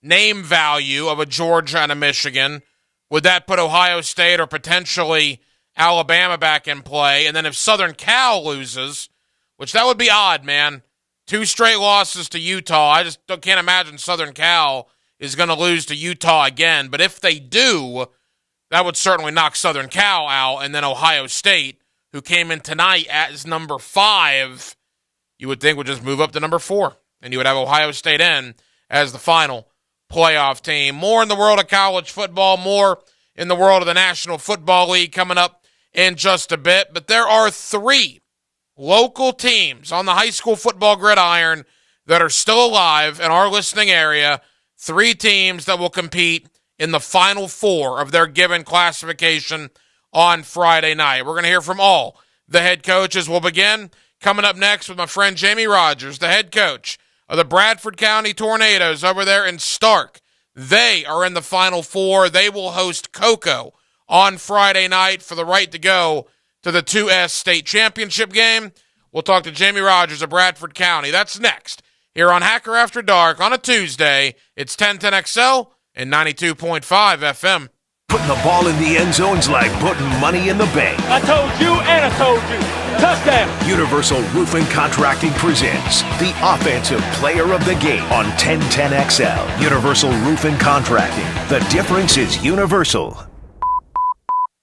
name value of a Georgia and a Michigan? Would that put Ohio State or potentially Alabama back in play? And then if Southern Cal loses, which that would be odd, man, 2 straight losses to Utah. I just can't imagine Southern Cal is going to lose to Utah again. But if they do, that would certainly knock Southern Cal out. And then Ohio State, who came in tonight as number 5, you would think would just move up to number 4. And you would have Ohio State in as the final playoff team. More in the world of college football, more in the world of the National Football League coming up in just a bit. But there are 3 local teams on the high school football gridiron that are still alive in our listening area 3 teams that will compete in the Final Four of their given classification on Friday night. We're going to hear from all the head coaches. We'll begin coming up next with my friend Jamie Rogers, the head coach of the Bradford County Tornadoes over there in Stark. They are in the Final Four. They will host Cocoa on Friday night for the right to go to the 2S state championship game. We'll talk to Jamie Rogers of Bradford County. That's next here on Hacker After Dark on a Tuesday. It's 1010XL and 92.5 FM. Putting the ball in the end zone's like putting money in the bank. I told you and I told you. Touchdown. Universal Roofing Contracting presents the offensive player of the game on 1010XL. Universal Roofing Contracting. The difference is universal.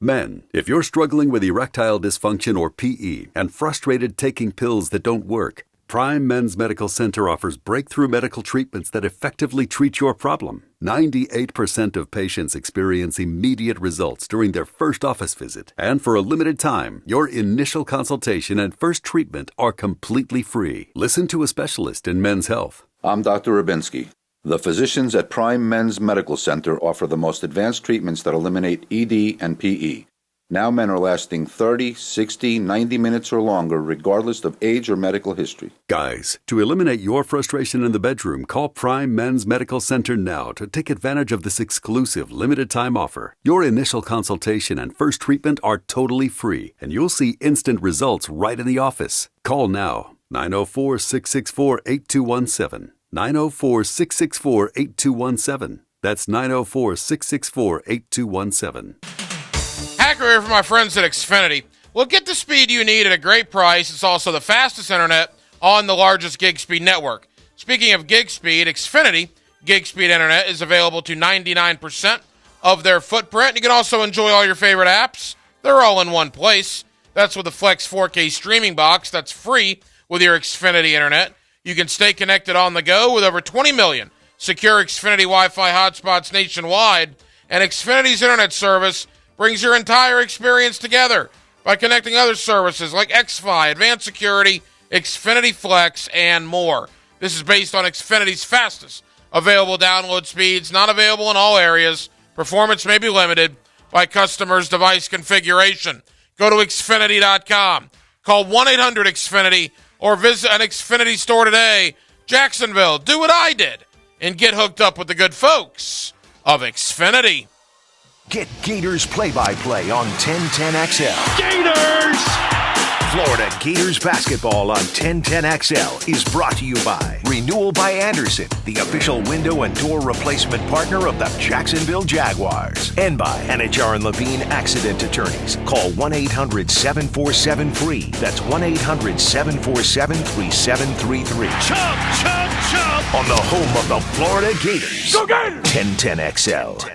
Men, if you're struggling with erectile dysfunction or PE and frustrated taking pills that don't work, Prime Men's Medical Center offers breakthrough medical treatments that effectively treat your problem. 98% of patients experience immediate results during their first office visit. And for a limited time, your initial consultation and first treatment are completely free. Listen to a specialist in men's health. I'm Dr. Rubinsky. The physicians at Prime Men's Medical Center offer the most advanced treatments that eliminate ED and PE. Now men are lasting 30, 60, 90 minutes or longer, regardless of age or medical history. Guys, to eliminate your frustration in the bedroom, call Prime Men's Medical Center now to take advantage of this exclusive limited-time offer. Your initial consultation and first treatment are totally free, and you'll see instant results right in the office. Call now, 904-664-8217. 904-664-8217. That's 904-664-8217. Hacker here for my friends at Xfinity. Well, get the speed you need at a great price. It's also the fastest internet on the largest gig speed network. Speaking of gig speed, Xfinity gig speed internet is available to 99% of their footprint. You can also enjoy all your favorite apps. They're all in one place. That's with the Flex 4K streaming box that's free with your Xfinity internet. You can stay connected on the go with over 20 million secure Xfinity Wi-Fi hotspots nationwide. And Xfinity's internet service brings your entire experience together by connecting other services like XFi, Advanced Security, Xfinity Flex, and more. This is based on Xfinity's fastest available download speeds, not available in all areas. Performance may be limited by customers' device configuration. Go to Xfinity.com. Call 1-800-XFINITY or visit an Xfinity store today. Jacksonville, do what I did and get hooked up with the good folks of Xfinity. Get Gators play-by-play on 1010XL. Gators! Florida Gators basketball on 1010XL is brought to you by Renewal by Anderson, the official window and door replacement partner of the Jacksonville Jaguars. And by Anajar and Levine Accident Attorneys. Call 1-800-747-FREE. That's 1-800-747-3733. Chump, chump, chump! On the home of the Florida Gators. Go Gators! 1010XL.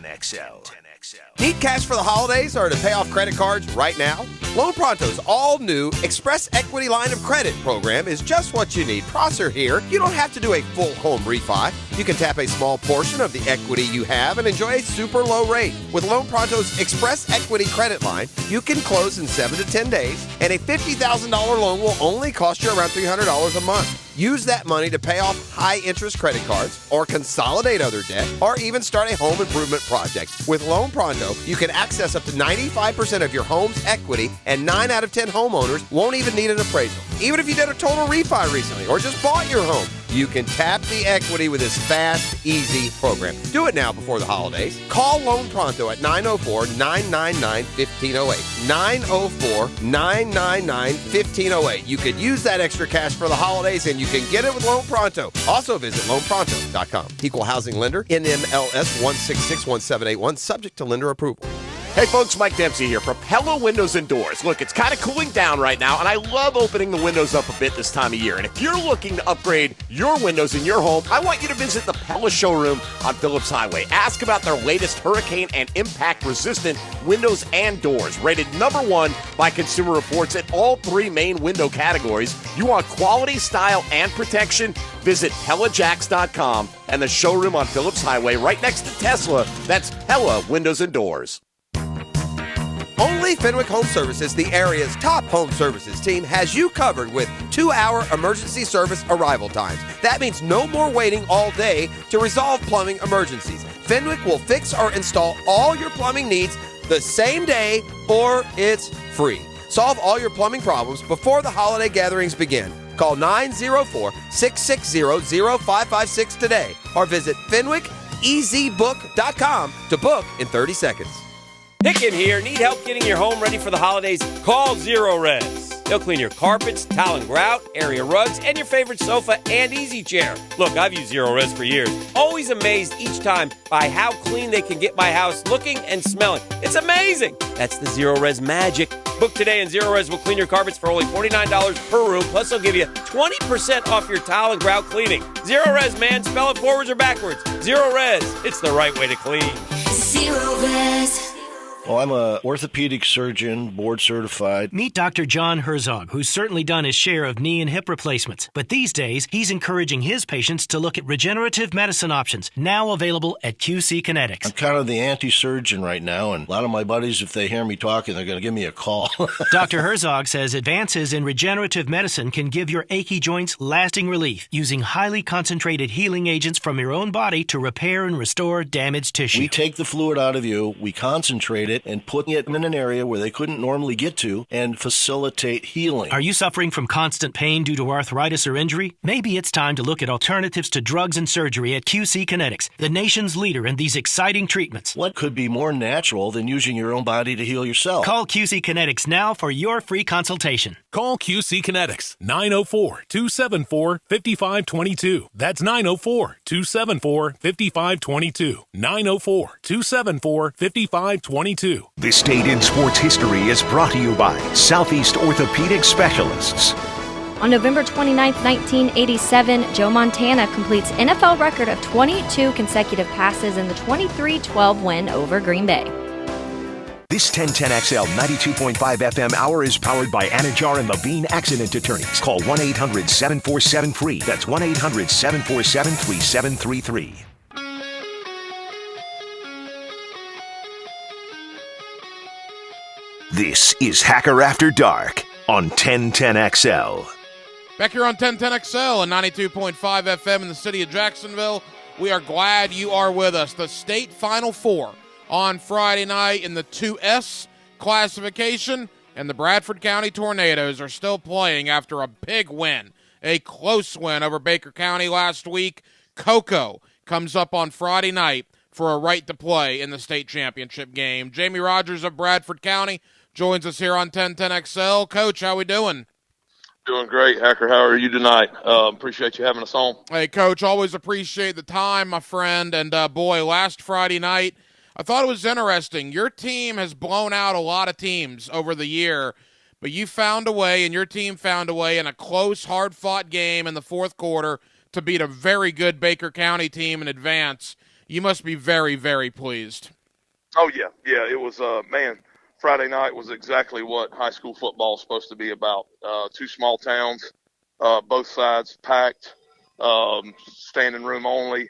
Need cash for the holidays or to pay off credit cards right now? Loan Pronto's all-new Express Equity Line of Credit program is just what you need. Prosser here. You don't have to do a full home refi. You can tap a small portion of the equity you have and enjoy a super low rate. With Loan Pronto's Express Equity Credit Line, you can close in 7 to 10 days, and a $50,000 loan will only cost you around $300 a month. Use that money to pay off high-interest credit cards or consolidate other debt or even start a home improvement project. With Loan Pronto, you can access up to 95% of your home's equity, and 9 out of 10 homeowners won't even need an appraisal. Even if you did a total refi recently or just bought your home, you can tap the equity with this fast, easy program. Do it now before the holidays. Call Loan Pronto at 904-999-1508. 904-999-1508. You could use that extra cash for the holidays, and you can get it with Loan Pronto. Also visit loanpronto.com. Equal housing lender, NMLS 1661781, subject to lender approval. Hey folks, Mike Dempsey here from Pella Windows and Doors. Look, it's kind of cooling down right now, and I love opening the windows up a bit this time of year. And if you're looking to upgrade your windows in your home, I want you to visit the Pella showroom on Phillips Highway. Ask about their latest hurricane and impact-resistant windows and doors, rated #1 by Consumer Reports in all 3 main window categories. You want quality, style, and protection? Visit PellaJacks.com and the showroom on Phillips Highway right next to Tesla. That's Pella Windows and Doors. Only Fenwick Home Services, the area's top home services team, has you covered with 2-hour emergency service arrival times. That means no more waiting all day to resolve plumbing emergencies. Fenwick will fix or install all your plumbing needs the same day, or it's free. Solve all your plumbing problems before the holiday gatherings begin. Call 904-660-0556 today or visit FenwickEasyBook.com to book in 30 seconds. Hicken here. Need help getting your home ready for the holidays? Call Zero Res. They'll clean your carpets, towel and grout, area rugs, and your favorite sofa and easy chair. Look, I've used Zero Res for years. Always amazed each time by how clean they can get my house looking and smelling. It's amazing. That's the Zero Res magic. Book today and Zero Res will clean your carpets for only $49 per room. Plus, they'll give you 20% off your towel and grout cleaning. Zero Res, man. Spell it forwards or backwards. Zero Res. It's the right way to clean. Zero Res. Well, I'm a orthopedic surgeon, board certified. Meet Dr. John Herzog, who's certainly done his share of knee and hip replacements. But these days, he's encouraging his patients to look at regenerative medicine options, now available at QC Kinetics. I'm kind of the anti-surgeon right now, and a lot of my buddies, if they hear me talking, they're going to give me a call. Dr. Herzog says advances in regenerative medicine can give your achy joints lasting relief, using highly concentrated healing agents from your own body to repair and restore damaged tissue. We take the fluid out of you, we concentrate it, and put it in an area where they couldn't normally get to and facilitate healing. Are you suffering from constant pain due to arthritis or injury? Maybe it's time to look at alternatives to drugs and surgery at QC Kinetics, the nation's leader in these exciting treatments. What could be more natural than using your own body to heal yourself? Call QC Kinetics now for your free consultation. Call QC Kinetics, 904-274-5522. That's 904-274-5522. 904-274-5522. This date in sports history is brought to you by Southeast Orthopedic Specialists. On November 29, 1987, Joe Montana completes NFL record of 22 consecutive passes in the 23-12 win over Green Bay. This 1010XL 92.5 FM hour is powered by Anajar and Levine Accident Attorneys. Call 1-800-747-FREE. That's 1-800-747-3733. This is Hacker After Dark on 1010XL. Back here on 1010XL and 92.5 FM in the city of Jacksonville. We are glad you are with us. The state Final Four on Friday night in the 2S classification, and the Bradford County Tornadoes are still playing after a big win, a close win over Baker County last week. Cocoa comes up on Friday night for a right to play in the state championship game. Jamie Rogers of Bradford County joins us here on 1010XL. Coach, how we doing? Doing great, Hacker. How are you tonight? Appreciate you having us on. Hey, Coach, always appreciate the time, my friend. And, boy, last Friday night, I thought it was interesting. Your team has blown out a lot of teams over the year, but you found a way, and your team found a way in a close, hard-fought game in the fourth quarter to beat a very good Baker County team in advance. You must be very, very pleased. Oh, yeah. Yeah, it was, Friday night was exactly what high school football is supposed to be about. Two small towns, both sides packed, standing room only,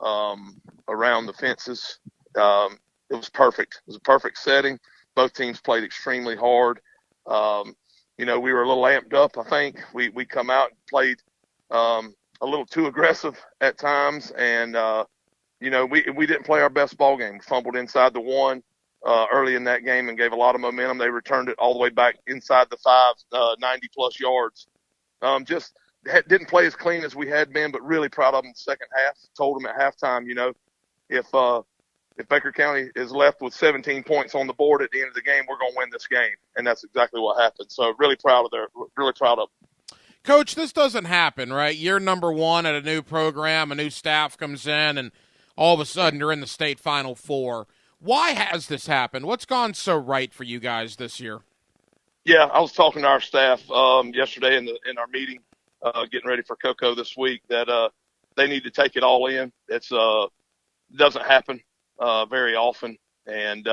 around the fences. It was perfect. It was a perfect setting. Both teams played extremely hard. We were a little amped up, I think. We come out and played a little too aggressive at times, and we didn't play our best ball game. We fumbled inside the one early in that game and gave a lot of momentum. They returned it all the way back inside the 90-plus yards. Just didn't play as clean as we had been, but really proud of them in the second half. Told them at halftime, if Baker County is left with 17 points on the board at the end of the game, we're going to win this game, and that's exactly what happened. So really proud of them. Coach, this doesn't happen, right? You're number one at a new program, a new staff comes in, and all of a sudden you're in the state Final Four. Why has this happened? What's gone so right for you guys this year? Yeah, I was talking to our staff yesterday in our meeting, getting ready for Cocoa this week, that they need to take it all in. It's doesn't happen very often, and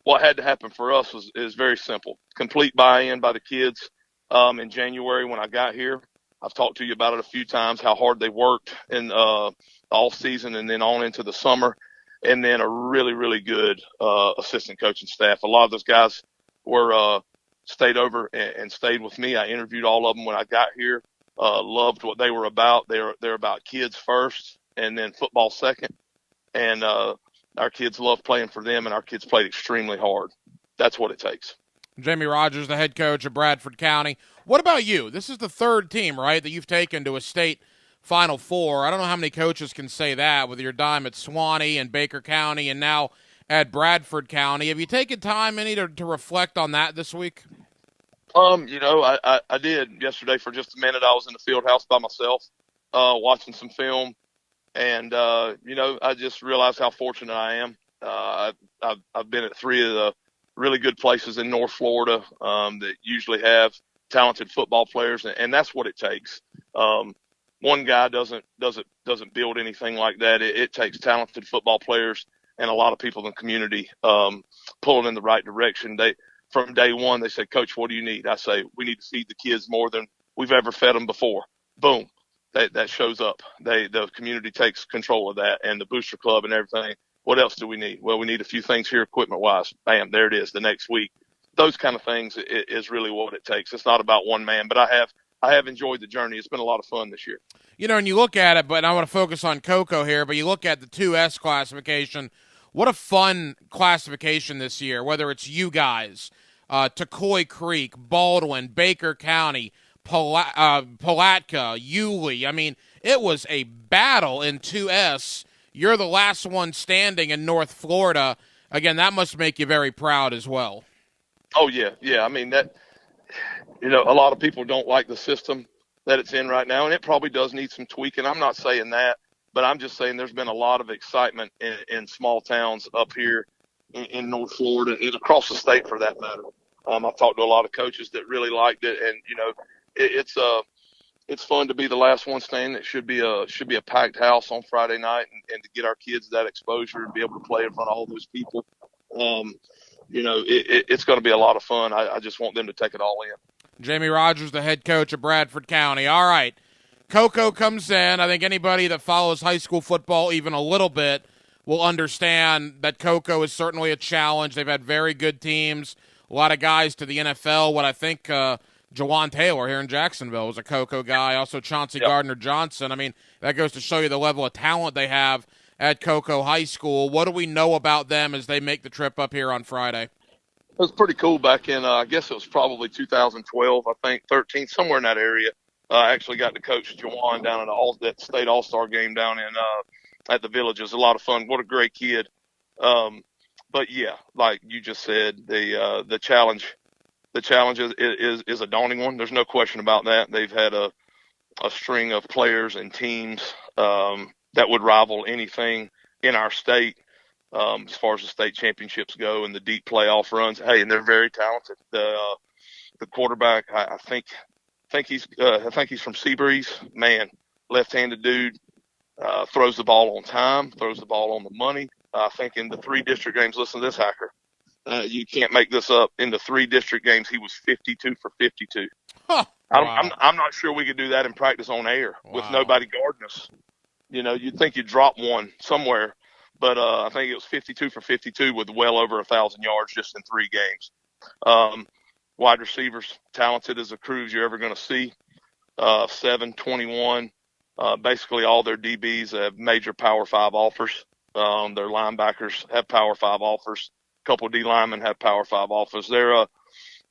what had to happen for us is very simple. Complete buy-in by the kids in January when I got here. I've talked to you about it a few times, how hard they worked in all season and then on into the summer. and then a really, really good assistant coaching staff. A lot of those guys were stayed over and stayed with me. I interviewed all of them when I got here. Loved what they were about. They're about kids first, and then football second. And our kids love playing for them, and our kids played extremely hard. That's what it takes. Jamie Rogers, the head coach of Bradford County. What about you? This is the third team, right, that you've taken to a state Final Four. I don't know how many coaches can say that with your time at Suwannee and Baker County and now at Bradford County. Have you taken time any to reflect on that this week? I did yesterday for just a minute. I was in the field house by myself watching some film, and, I just realized how fortunate I am. I've been at three of the really good places in North Florida that usually have talented football players, and that's what it takes. One guy doesn't build anything like that. It takes talented football players and a lot of people in the community pulling in the right direction. From day one, they said, "Coach, what do you need?" I say, "We need to feed the kids more than we've ever fed them before." Boom, that shows up. The community takes control of that, and the booster club and everything. What else do we need? Well, we need a few things here equipment-wise. Bam, there it is the next week. Those kind of things is really what it takes. It's not about one man, but I have enjoyed the journey. It's been a lot of fun this year. And you look at it, but I want to focus on Cocoa here, but you look at the 2S classification. What a fun classification this year, whether it's you guys, Tucoy Creek, Baldwin, Baker County, Palatka, Yulee. I mean, it was a battle in 2S. You're the last one standing in North Florida. Again, that must make you very proud as well. Oh, yeah. Yeah, I mean, that – a lot of people don't like the system that it's in right now, and it probably does need some tweaking. I'm not saying that, but I'm just saying there's been a lot of excitement in small towns up here in North Florida and across the state for that matter. I've talked to a lot of coaches that really liked it, and, it's fun to be the last one standing. It should be a packed house on Friday night, and to get our kids that exposure and be able to play in front of all those people. It's going to be a lot of fun. I just want them to take it all in. Jamie Rogers, the head coach of Bradford County. All right. Cocoa comes in. I think anybody that follows high school football even a little bit will understand that Cocoa is certainly a challenge. They've had very good teams, a lot of guys to the NFL. What I think Jawan Taylor here in Jacksonville was a Cocoa guy. Also Chauncey Gardner-Johnson. I mean, that goes to show you the level of talent they have at Cocoa High School. What do we know about them as they make the trip up here on Friday? It was pretty cool back in, I guess it was probably 2012, I think, 13, somewhere in that area. I actually got to coach Jawan down at that state all-star game down in at the Village. It was a lot of fun. What a great kid. But, yeah, like you just said, the challenge is a daunting one. There's no question about that. They've had a string of players and teams that would rival anything in our state. As far as the state championships go and the deep playoff runs, hey, and they're very talented. The quarterback, I think he's from Seabreeze. Man, left-handed dude, throws the ball on time, throws the ball on the money. I think in the 3 district games, listen to this, Hacker. You can't make this up. In the 3 district games, he was 52 for 52. Huh. Wow. I'm not sure we could do that in practice on air with nobody guarding us. You'd think you'd drop one somewhere. But I think it was 52 for 52 with well over 1,000 yards just in 3 games. Wide receivers, talented as a crews you're ever going to see. 7, 21. Basically all their DBs have major Power 5 offers. Their linebackers have Power 5 offers. A couple of D linemen have Power 5 offers. They're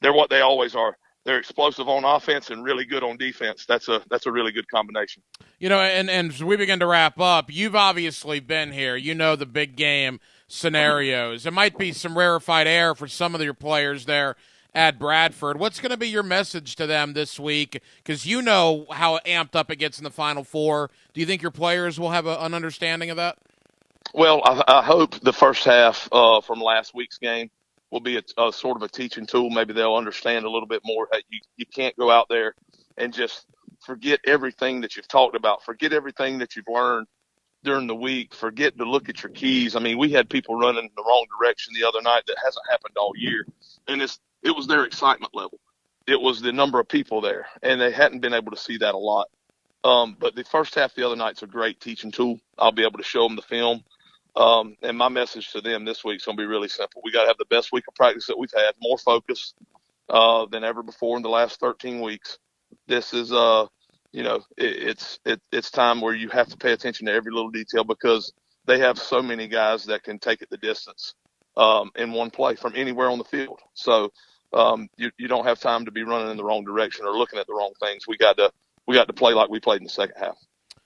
what they always are. They're explosive on offense and really good on defense. That's a really good combination. And as we begin to wrap up, you've obviously been here. You know the big game scenarios. It might be some rarefied air for some of your players there at Bradford. What's going to be your message to them this week? Because you know how amped up it gets in the Final Four. Do you think your players will have an understanding of that? Well, I hope the first half from last week's game will be a sort of a teaching tool. Maybe they'll understand a little bit more. You can't go out there and just forget everything that you've talked about. Forget everything that you've learned during the week. Forget to look at your keys. I mean, we had people running in the wrong direction the other night that hasn't happened all year. And it was their excitement level. It was the number of people there. And they hadn't been able to see that a lot. But the first half the other night's a great teaching tool. I'll be able to show them the film. And my message to them this week is going to be really simple. We got to have the best week of practice that we've had, more focus than ever before in the last 13 weeks. This is, it's time where you have to pay attention to every little detail because they have so many guys that can take it the distance in one play from anywhere on the field. So you don't have time to be running in the wrong direction or looking at the wrong things. We got to play like we played in the second half.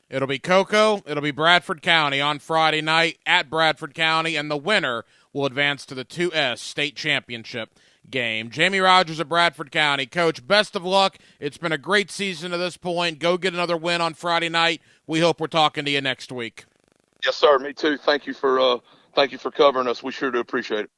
It'll be Cocoa. It'll be Bradford County on Friday night at Bradford County, and the winner will advance to the 2S state championship game. Jamie Rogers of Bradford County. Coach, best of luck. It's been a great season to this point. Go get another win on Friday night. We hope we're talking to you next week. Yes, sir. Me too. Thank you for covering us. We sure do appreciate it.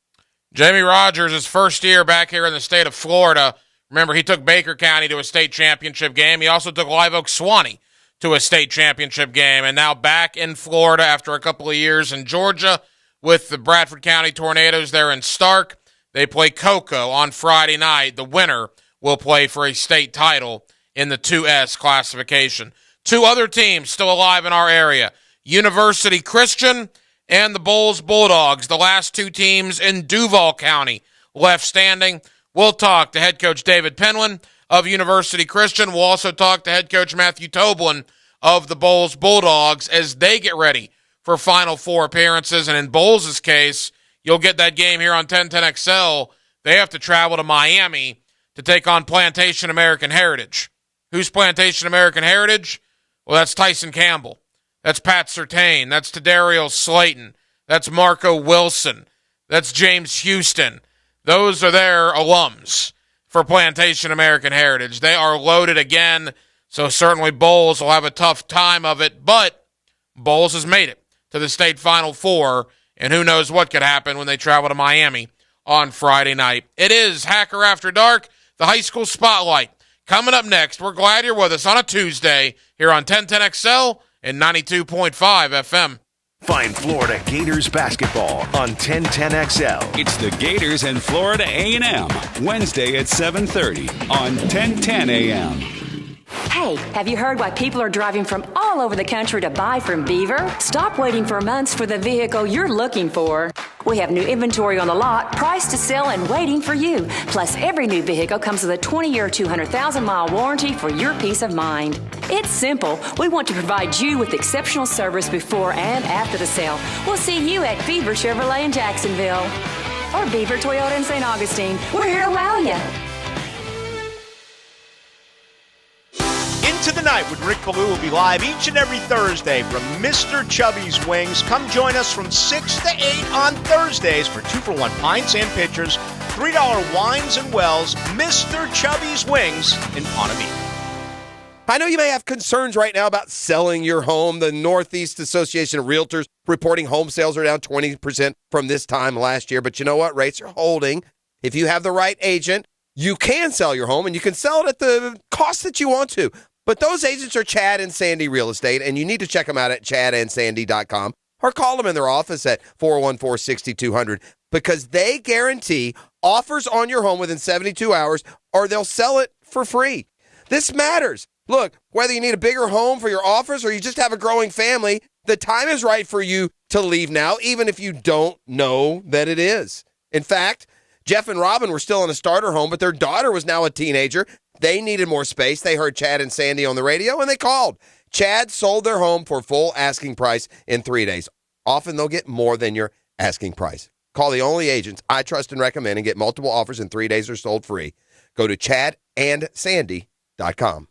Jamie Rogers, his first year back here in the state of Florida. Remember, he took Baker County to a state championship game. He also took Live Oak Suwannee to a state championship game, and now back in Florida after a couple of years in Georgia with the Bradford County Tornadoes there in Stark. They play Cocoa on Friday night. The winner will play for a state title in the 2S classification. Two other teams still alive in our area, University Christian and the Bowles Bulldogs, the last two teams in Duval County left standing. We'll talk to head coach David Penland of University Christian. We'll also talk to head coach Matthew Toblin of the Bowles Bulldogs as they get ready for Final Four appearances. And in Bowles' case, you'll get that game here on 1010XL. They have to travel to Miami to take on Plantation American Heritage. Who's Plantation American Heritage? Well, that's Tyson Campbell. That's Pat Surtain. That's Tadario Slayton. That's Marco Wilson. That's James Houston. Those are their alums for Plantation American Heritage. They are loaded again, so certainly Bowles will have a tough time of it, but Bowles has made it to the state Final Four, and who knows what could happen when they travel to Miami on Friday night. It is Hacker After Dark, the high school spotlight. Coming up next, we're glad you're with us on a Tuesday here on 1010XL and 92.5 FM. Find Florida Gators basketball on 1010XL. It's the Gators and Florida A&M, Wednesday at 7:30 on 1010 AM. Hey, have you heard why people are driving from all over the country to buy from Beaver? Stop waiting for months for the vehicle you're looking for. We have new inventory on the lot, priced to sell and waiting for you. Plus, every new vehicle comes with a 20-year, 200,000-mile warranty for your peace of mind. It's simple. We want to provide you with exceptional service before and after the sale. We'll see you at Beaver Chevrolet in Jacksonville or Beaver Toyota in St. Augustine. We're here to wow you. Into the Night with Rick Ballou will be live each and every Thursday from Mr. Chubby's Wings. Come join us from 6 to 8 on Thursdays for 2-for-1 pints and pitchers, $3 wines and wells. Mr. Chubby's Wings in Ponte. I know you may have concerns right now about selling your home. The Northeast Association of Realtors reporting home sales are down 20% from this time last year. But you know what? Rates are holding. If you have the right agent, you can sell your home, and you can sell it at the cost that you want to. But those agents are Chad and Sandy Real Estate, and you need to check them out at chadandsandy.com or call them in their office at 414-6200 because they guarantee offers on your home within 72 hours or they'll sell it for free. This matters. Look, whether you need a bigger home for your office or you just have a growing family, the time is right for you to leave now, even if you don't know that it is. In fact, Jeff and Robin were still in a starter home, but their daughter was now a teenager. They needed more space. They heard Chad and Sandy on the radio, and they called. Chad sold their home for full asking price in 3 days. Often they'll get more than your asking price. Call the only agents I trust and recommend and get multiple offers in 3 days or sold free. Go to chadandsandy.com.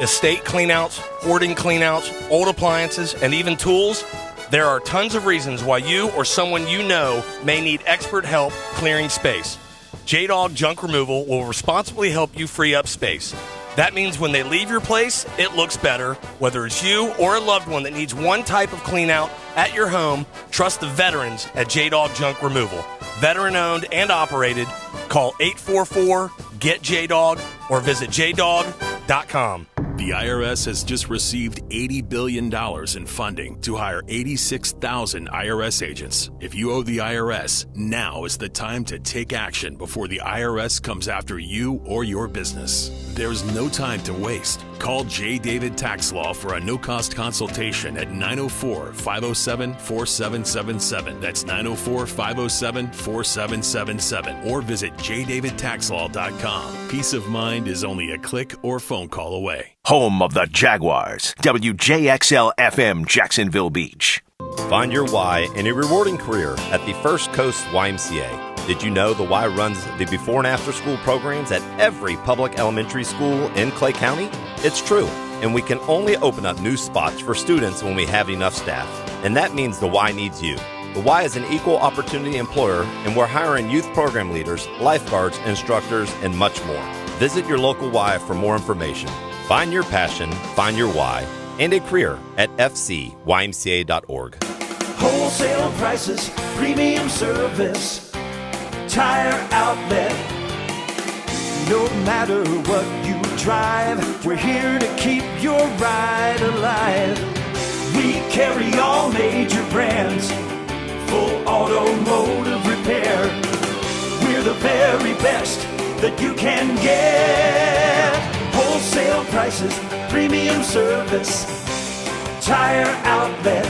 Estate cleanouts, hoarding cleanouts, old appliances, and even tools. There are tons of reasons why you or someone you know may need expert help clearing space. J-Dog Junk Removal will responsibly help you free up space. That means when they leave your place, it looks better. Whether it's you or a loved one that needs one type of clean out at your home, trust the veterans at J-Dog Junk Removal. Veteran owned and operated. Call 844-GET-JDOG or visit jdog.com. The IRS has just received $80 billion in funding to hire 86,000 IRS agents. If you owe the IRS, now is the time to take action before the IRS comes after you or your business. There's no time to waste. Call J. David Tax Law for a no-cost consultation at 904-507-4777. That's 904-507-4777. Or visit jdavidtaxlaw.com. Peace of mind is only a click or phone call away. Home of the Jaguars, WJXL FM Jacksonville Beach. Find your why in a rewarding career at the First Coast YMCA. Did you know the Y runs the before and after school programs at every public elementary school in Clay County? It's true, and we can only open up new spots for students when we have enough staff. And that means the Y needs you. The Y is an equal opportunity employer, and we're hiring youth program leaders, lifeguards, instructors, and much more. Visit your local Y for more information. Find your passion, find your why, and a career at fcymca.org. Wholesale prices, premium service, Tire Outlet. No matter what you drive, we're here to keep your ride alive. We carry all major brands, full automotive repair. We're the very best that you can get. Wholesale prices, premium service, Tire Outlet.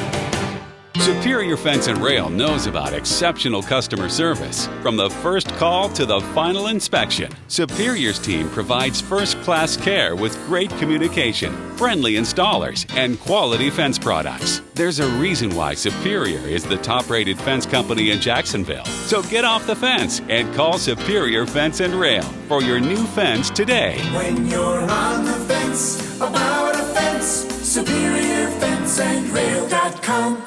Superior Fence and Rail knows about exceptional customer service. From the first call to the final inspection, Superior's team provides first-class care with great communication, friendly installers, and quality fence products. There's a reason why Superior is the top-rated fence company in Jacksonville. So get off the fence and call Superior Fence and Rail for your new fence today. When you're on the fence about a fence, SuperiorFenceandRail.com.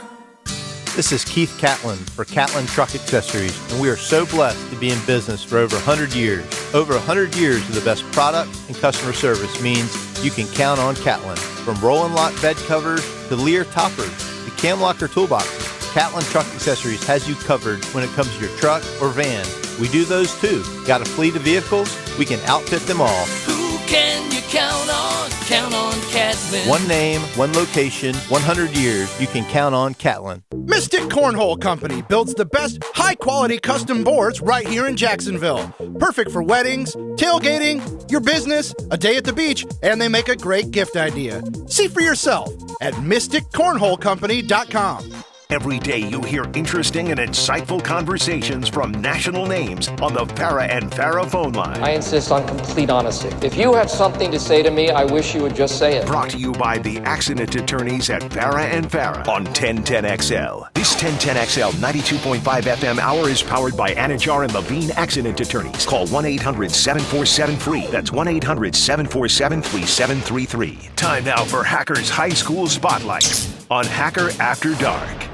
This is Keith Catlin for Catlin Truck Accessories, and we are so blessed to be in business for over 100 years. Over 100 years of the best product and customer service means you can count on Catlin. From roll and lock bed covers to Lear toppers to cam locker toolboxes, Catlin Truck Accessories has you covered when it comes to your truck or van. We do those too. Got a fleet of vehicles? We can outfit them all. Who can you count on? Count on Catlin. One name, one location, 100 years. You can count on Catlin. Mystic Cornhole Company builds the best high-quality custom boards right here in Jacksonville. Perfect for weddings, tailgating, your business, a day at the beach, and they make a great gift idea. See for yourself at mysticcornholecompany.com. Every day you hear interesting and insightful conversations from national names on the Farah and Farah phone line. I insist on complete honesty. If you have something to say to me, I wish you would just say it. Brought to you by the accident attorneys at Farah and Farah on 1010XL. This 1010XL 92.5 FM hour is powered by Anajar and Levine Accident Attorneys. Call 1-800-747-FREE. That's 1-800-747-3733. Time now for Hackers High School Spotlight on Hacker After Dark.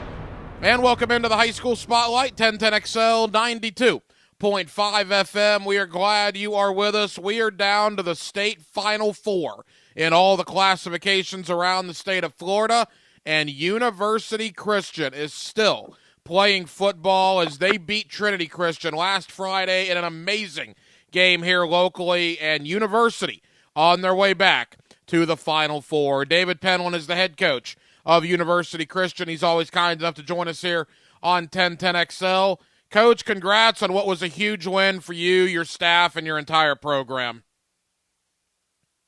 And welcome into the High School Spotlight, 1010XL 92.5 FM. We are glad you are with us. We are down to the state Final Four in all the classifications around the state of Florida, and University Christian is still playing football as they beat Trinity Christian last Friday in an amazing game here locally, and University on their way back to the Final Four. David Penland is the head coach of University Christian. He's always kind enough to join us here on 1010XL. Coach, congrats on what was a huge win for you, your staff, and your entire program.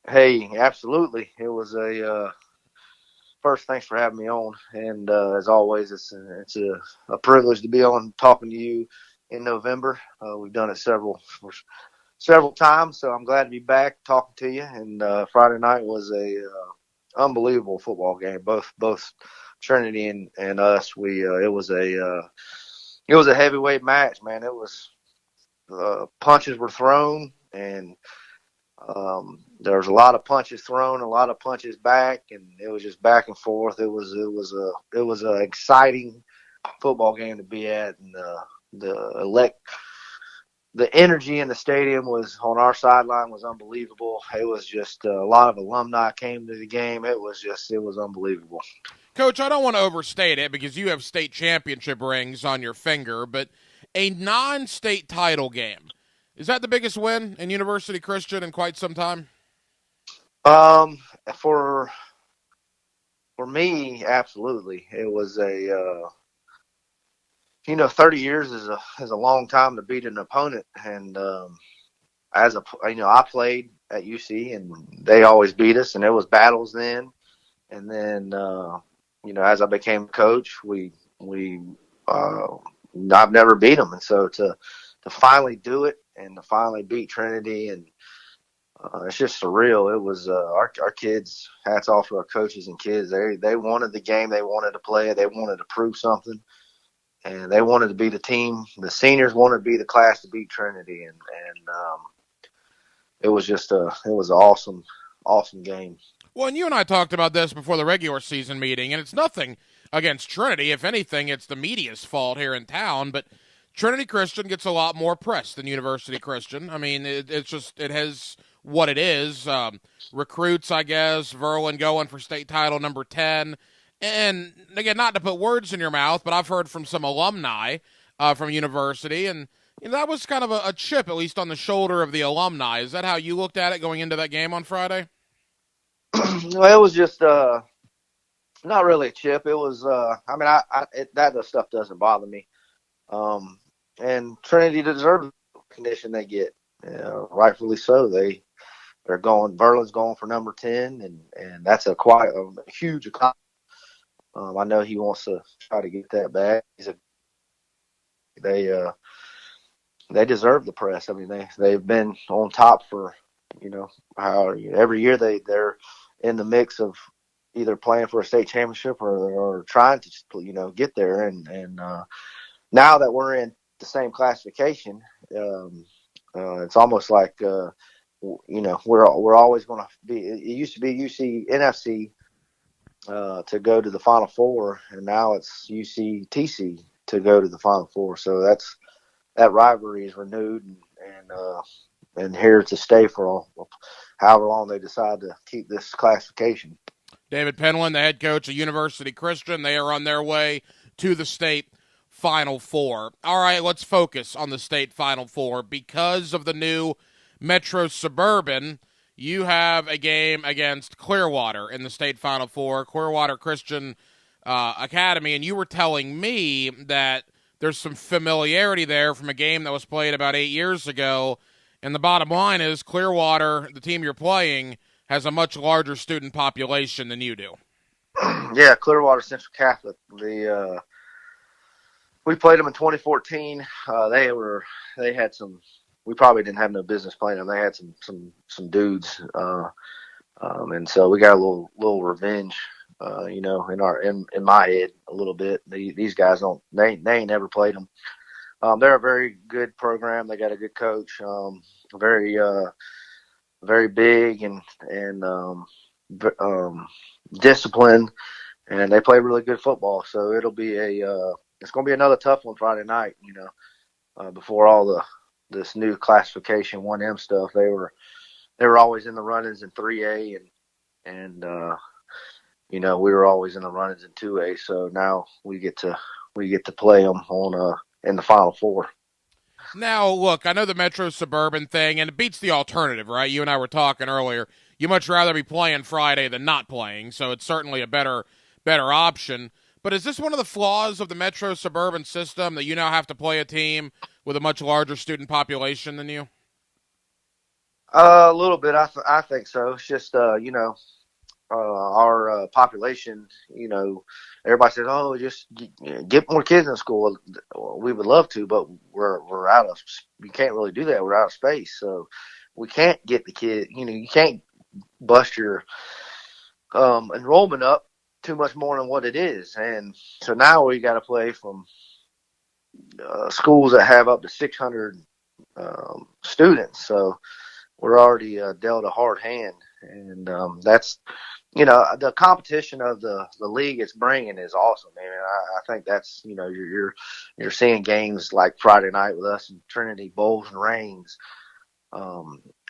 Hey, absolutely. It was first, thanks for having me on. And as always, it's a privilege to be on talking to you in November. We've done it several times, so I'm glad to be back talking to you. And Friday night was a unbelievable football game. Both Trinity and us. It was a heavyweight match, man. It was punches were thrown, and there was a lot of punches thrown, a lot of punches back, and it was just back and forth. It was an exciting football game to be at, and the energy in the stadium was on our sideline was unbelievable. It was just a lot of alumni came to the game. It was unbelievable. Coach, I don't want to overstate it because you have state championship rings on your finger, but a non-state title game, is that the biggest win in University Christian in quite some time? For me, absolutely. It was 30 years is a long time to beat an opponent, and I played at UC, and they always beat us, and there was battles then. And then, as I became coach, I've never beat them. And so to finally do it and to finally beat Trinity, and it's just surreal. It was our kids, hats off to our coaches and kids. They wanted the game. They wanted to play it. They wanted to prove something. And they wanted to be the team. The seniors wanted to be the class to beat Trinity. And it was just it was an awesome game. Well, and you and I talked about this before the regular season meeting, and it's nothing against Trinity. If anything, it's the media's fault here in town. But Trinity Christian gets a lot more press than University Christian. I mean, it has what it is. Recruits, I guess, Verlin going for state title number 10. And, again, not to put words in your mouth, but I've heard from some alumni from University, and that was kind of a chip, at least on the shoulder of the alumni. Is that how you looked at it going into that game on Friday? Well, it was just not really a chip. It was, that stuff doesn't bother me. And Trinity deserves the recognition they get, rightfully so. Verlin's going for number 10, and that's a huge accomplishment. I know he wants to try to get that back. They deserve the press. I mean, they've been on top for every year they're in the mix of either playing for a state championship or trying to get there. And now that we're in the same classification, it's almost like we're always going to be. It used to be UC NFC. To go to the Final Four, and now it's UC-TC to go to the Final Four. So that rivalry is renewed and here to stay for however long they decide to keep this classification. David Penland, the head coach of University Christian, they are on their way to the state Final Four. All right, let's focus on the state Final Four. Because of the new Metro Suburban, you have a game against Clearwater in the state Final Four, Clearwater Christian Academy, and you were telling me that there's some familiarity there from a game that was played about 8 years ago, and the bottom line is Clearwater, the team you're playing, has a much larger student population than you do. Yeah, Clearwater Central Catholic. We played them in 2014. They had some. We probably didn't have no business playing them. They had some dudes, and so we got a little revenge, in my head a little bit. These guys they ain't never played them. They're a very good program. They got a good coach, very big and disciplined, and they play really good football. So it'll be it's going to be another tough one Friday night. Before all this new classification 1M stuff, they were always in the run-ins in 3A, and we were always in the run-ins in 2A. So now we get to play them in the Final Four. Now, look, I know the Metro Suburban thing, and it beats the alternative, right? You and I were talking earlier. You much rather be playing Friday than not playing, so it's certainly a better option. But is this one of the flaws of the Metro Suburban system, that you now have to play a team with a much larger student population than you? A little bit, I think so. It's just, our population, everybody says, oh, just get more kids in school. We would love to, but we're out of, you can't really do that. We're out of space. So we can't get the kid, you can't bust your enrollment up too much more than what it is. And so now we got to play from schools that have up to 600 students. So we're already dealt a hard hand. And that's, the competition of the league it's bringing is awesome, man. I think that's, you're seeing games like Friday night with us and Trinity, Bowles and Rains.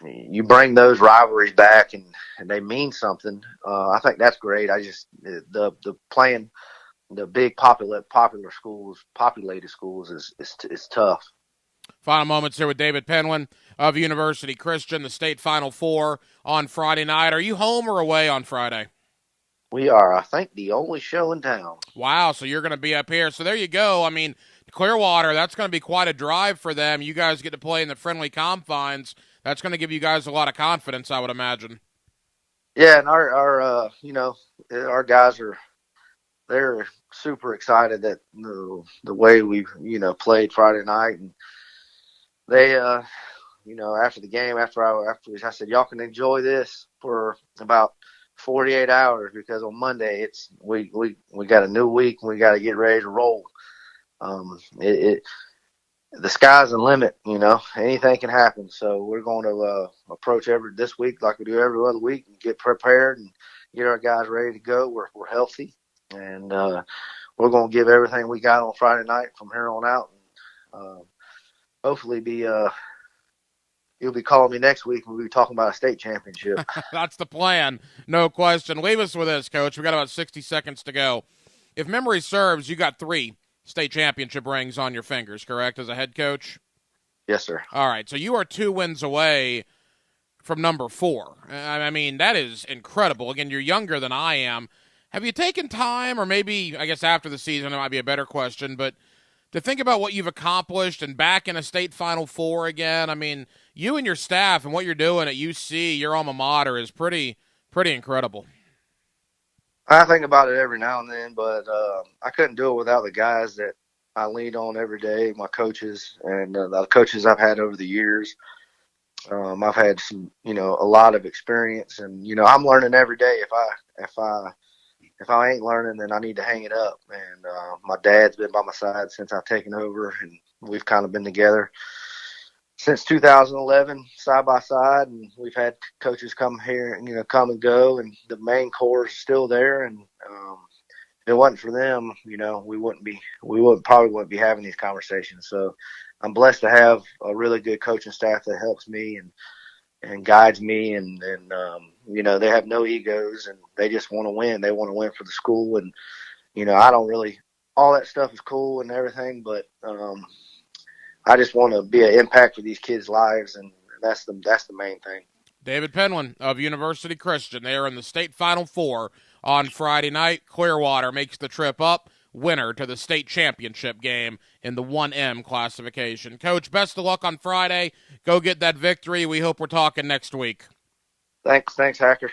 You bring those rivalries back and they mean something. I think that's great. I just, the playing the big popular schools, populated schools is tough. Final moments here with David Penland of University Christian, the state Final Four on Friday night. Are you home or away on Friday? We are, I think, the only show in town. Wow, so you're going to be up here. So there you go. I mean, Clearwater, that's going to be quite a drive for them. You guys get to play in the friendly confines. That's going to give you guys a lot of confidence, I would imagine. Yeah, and our guys they're super excited that the way we played Friday night, and they after the game, after I said, y'all can enjoy this for about 48 hours, because on Monday we got a new week and we got to get ready to roll. The sky's the limit, anything can happen. So we're going to approach this week like we do every other week, and get prepared and get our guys ready to go. We're healthy, and we're going to give everything we got on Friday night from here on out, and hopefully you'll be calling me next week and we'll be talking about a state championship. That's the plan, no question. Leave us with this, Coach. We got about 60 seconds to go. If memory serves, you got 3 state championship rings on your fingers, correct, as a head coach? Yes, sir. All right, so you are 2 wins away from number 4. I mean, that is incredible. Again, you're younger than I am. Have you taken time, or maybe, I guess after the season it might be a better question, but to think about what you've accomplished and back in a state Final Four again? I mean, you and your staff and what you're doing at UC, your alma mater, is pretty incredible. I think about it every now and then, but I couldn't do it without the guys that I lean on every day, my coaches, and the coaches I've had over the years. I've had some, a lot of experience, and I'm learning every day. If I ain't learning, then I need to hang it up. And my dad's been by my side since I've taken over, and we've kind of been together since 2011, side by side. And we've had coaches come here, come and go, and the main core is still there. And if it wasn't for them, we probably wouldn't be having these conversations. So I'm blessed to have a really good coaching staff that helps me and guides me, and they have no egos, and they just want to win. They want to win for the school, and I don't really, all that stuff is cool and everything, but I just want to be an impact for these kids' lives, and that's the main thing. David Penland of University Christian. They are in the state Final Four on Friday night. Clearwater makes the trip up, winner to the state championship game in the 1M classification. Coach, best of luck on Friday. Go get that victory. We hope we're talking next week. Thanks, Hacker.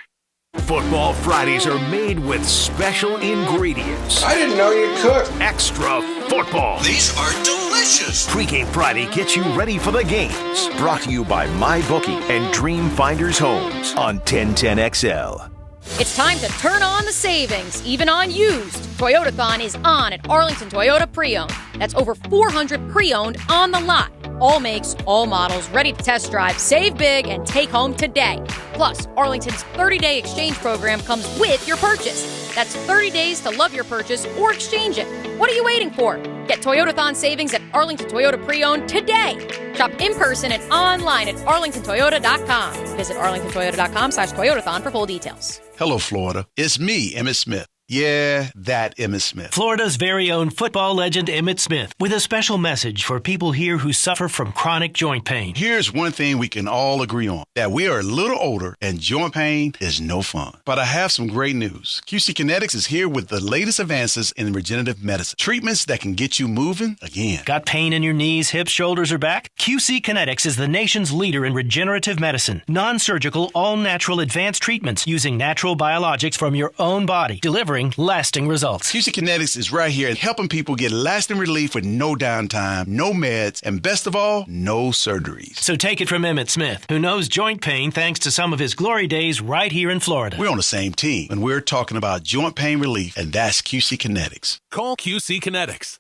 Football Fridays are made with special ingredients. I didn't know you cooked. Extra football. These are delicious. Pre-Game Friday gets you ready for the games. Brought to you by MyBookie and Dream Finders Homes on 1010XL. It's time to turn on the savings, even on used. Toyotathon is on at Arlington Toyota Pre-Owned. That's over 400 pre-owned on the lot. All makes, all models, ready to test drive, save big, and take home today. Plus, Arlington's 30-day exchange program comes with your purchase. That's 30 days to love your purchase or exchange it. What are you waiting for? Get Toyotathon savings at Arlington Toyota Pre-Owned today. Shop in person and online at arlingtontoyota.com. Visit arlingtontoyota.com/Toyotathon for full details. Hello, Florida. It's me, Emmitt Smith. Yeah, that Emmitt Smith. Florida's very own football legend Emmitt Smith with a special message for people here who suffer from chronic joint pain. Here's one thing we can all agree on, that we are a little older and joint pain is no fun. But I have some great news. QC Kinetics is here with the latest advances in regenerative medicine. Treatments that can get you moving again. Got pain in your knees, hips, shoulders, or back? QC Kinetics is the nation's leader in regenerative medicine. Non-surgical, all-natural advanced treatments using natural biologics from your own body, delivering lasting results. QC Kinetics is right here helping people get lasting relief with no downtime, no meds, and best of all, no surgeries. So take it from Emmitt Smith, who knows joint pain thanks to some of his glory days right here in Florida. We're on the same team when we're talking about joint pain relief, and that's QC Kinetics. Call QC Kinetics,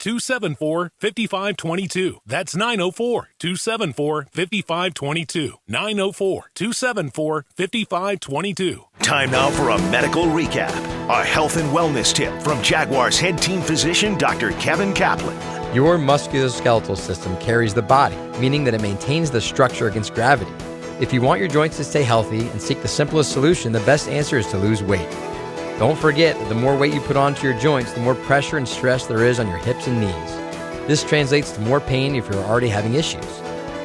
904-274-5522. That's 904-274-5522. 904-274-5522. Time now for a medical recap. A health and wellness tip from Jaguars head team physician Dr. Kevin Kaplan. Your musculoskeletal system carries the body, meaning that it maintains the structure against gravity. If you want your joints to stay healthy and seek the simplest solution, the best answer is to lose weight. Don't forget that the more weight you put onto your joints, the more pressure and stress there is on your hips and knees. This translates to more pain if you're already having issues.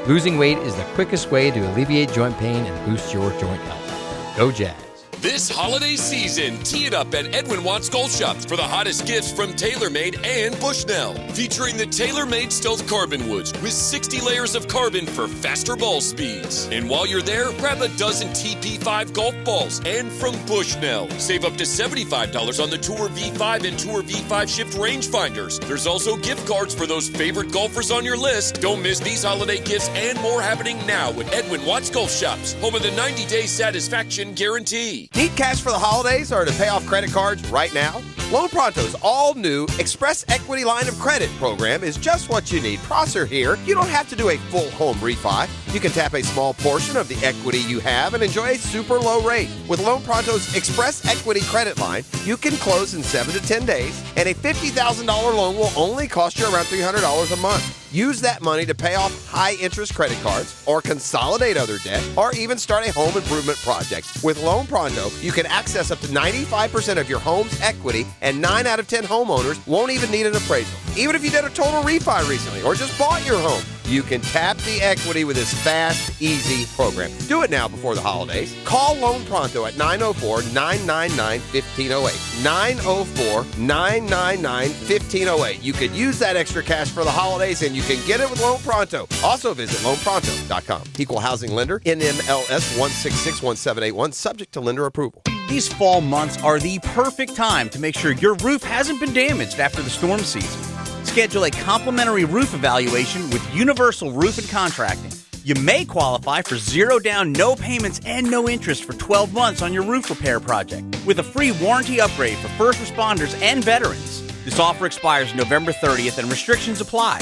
Losing weight is the quickest way to alleviate joint pain and boost your joint health. Go Jags. This holiday season, tee it up at Edwin Watts Golf Shops for the hottest gifts from TaylorMade and Bushnell. Featuring the TaylorMade Stealth Carbon Woods with 60 layers of carbon for faster ball speeds. And while you're there, grab a dozen TP5 golf balls. And from Bushnell, save up to $75 on the Tour V5 and Tour V5 Shift rangefinders. There's also gift cards for those favorite golfers on your list. Don't miss these holiday gifts and more happening now at Edwin Watts Golf Shops, home of the 90-day satisfaction guarantee. Need cash for the holidays or to pay off credit cards right now? Loan Pronto's all-new Express Equity Line of Credit program is just what you need. Prosser here. You don't have to do a full home refi. You can tap a small portion of the equity you have and enjoy a super low rate. With Loan Pronto's Express Equity Credit Line, you can close in 7 to 10 days, and a $50,000 loan will only cost you around $300 a month. Use that money to pay off high-interest credit cards or consolidate other debt or even start a home improvement project. With Loan Pronto, you can access up to 95% of your home's equity, and 9 out of 10 homeowners won't even need an appraisal. Even if you did a total refi recently or just bought your home, you can tap the equity with this fast, easy program. Do it now before the holidays. Call Loan Pronto at 904-999-1508. 904-999-1508. You could use that extra cash for the holidays, and you can get it with Loan Pronto. Also visit loanpronto.com. Equal housing lender, NMLS 1661781, subject to lender approval. These fall months are the perfect time to make sure your roof hasn't been damaged after the storm season. Schedule a complimentary roof evaluation with Universal Roof and Contracting. You may qualify for 0 down, no payments, and no interest for 12 months on your roof repair project with a free warranty upgrade for first responders and veterans. This offer expires November 30th and restrictions apply.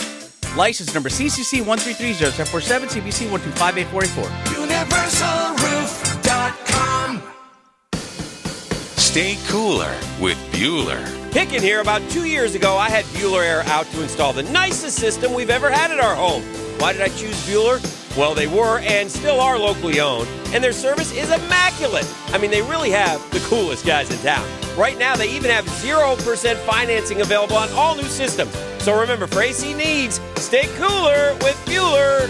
License number CCC 1330747, CBC 1258484. UniversalRoof.com. Stay cooler with Bueller. Picking here, about 2 years ago, I had Bueller Air out to install the nicest system we've ever had at our home. Why did I choose Bueller? Well, they were and still are locally owned, and their service is immaculate. I mean, they really have the coolest guys in town. Right now, they even have 0% financing available on all new systems. So remember, for AC needs, stay cooler with Bueller.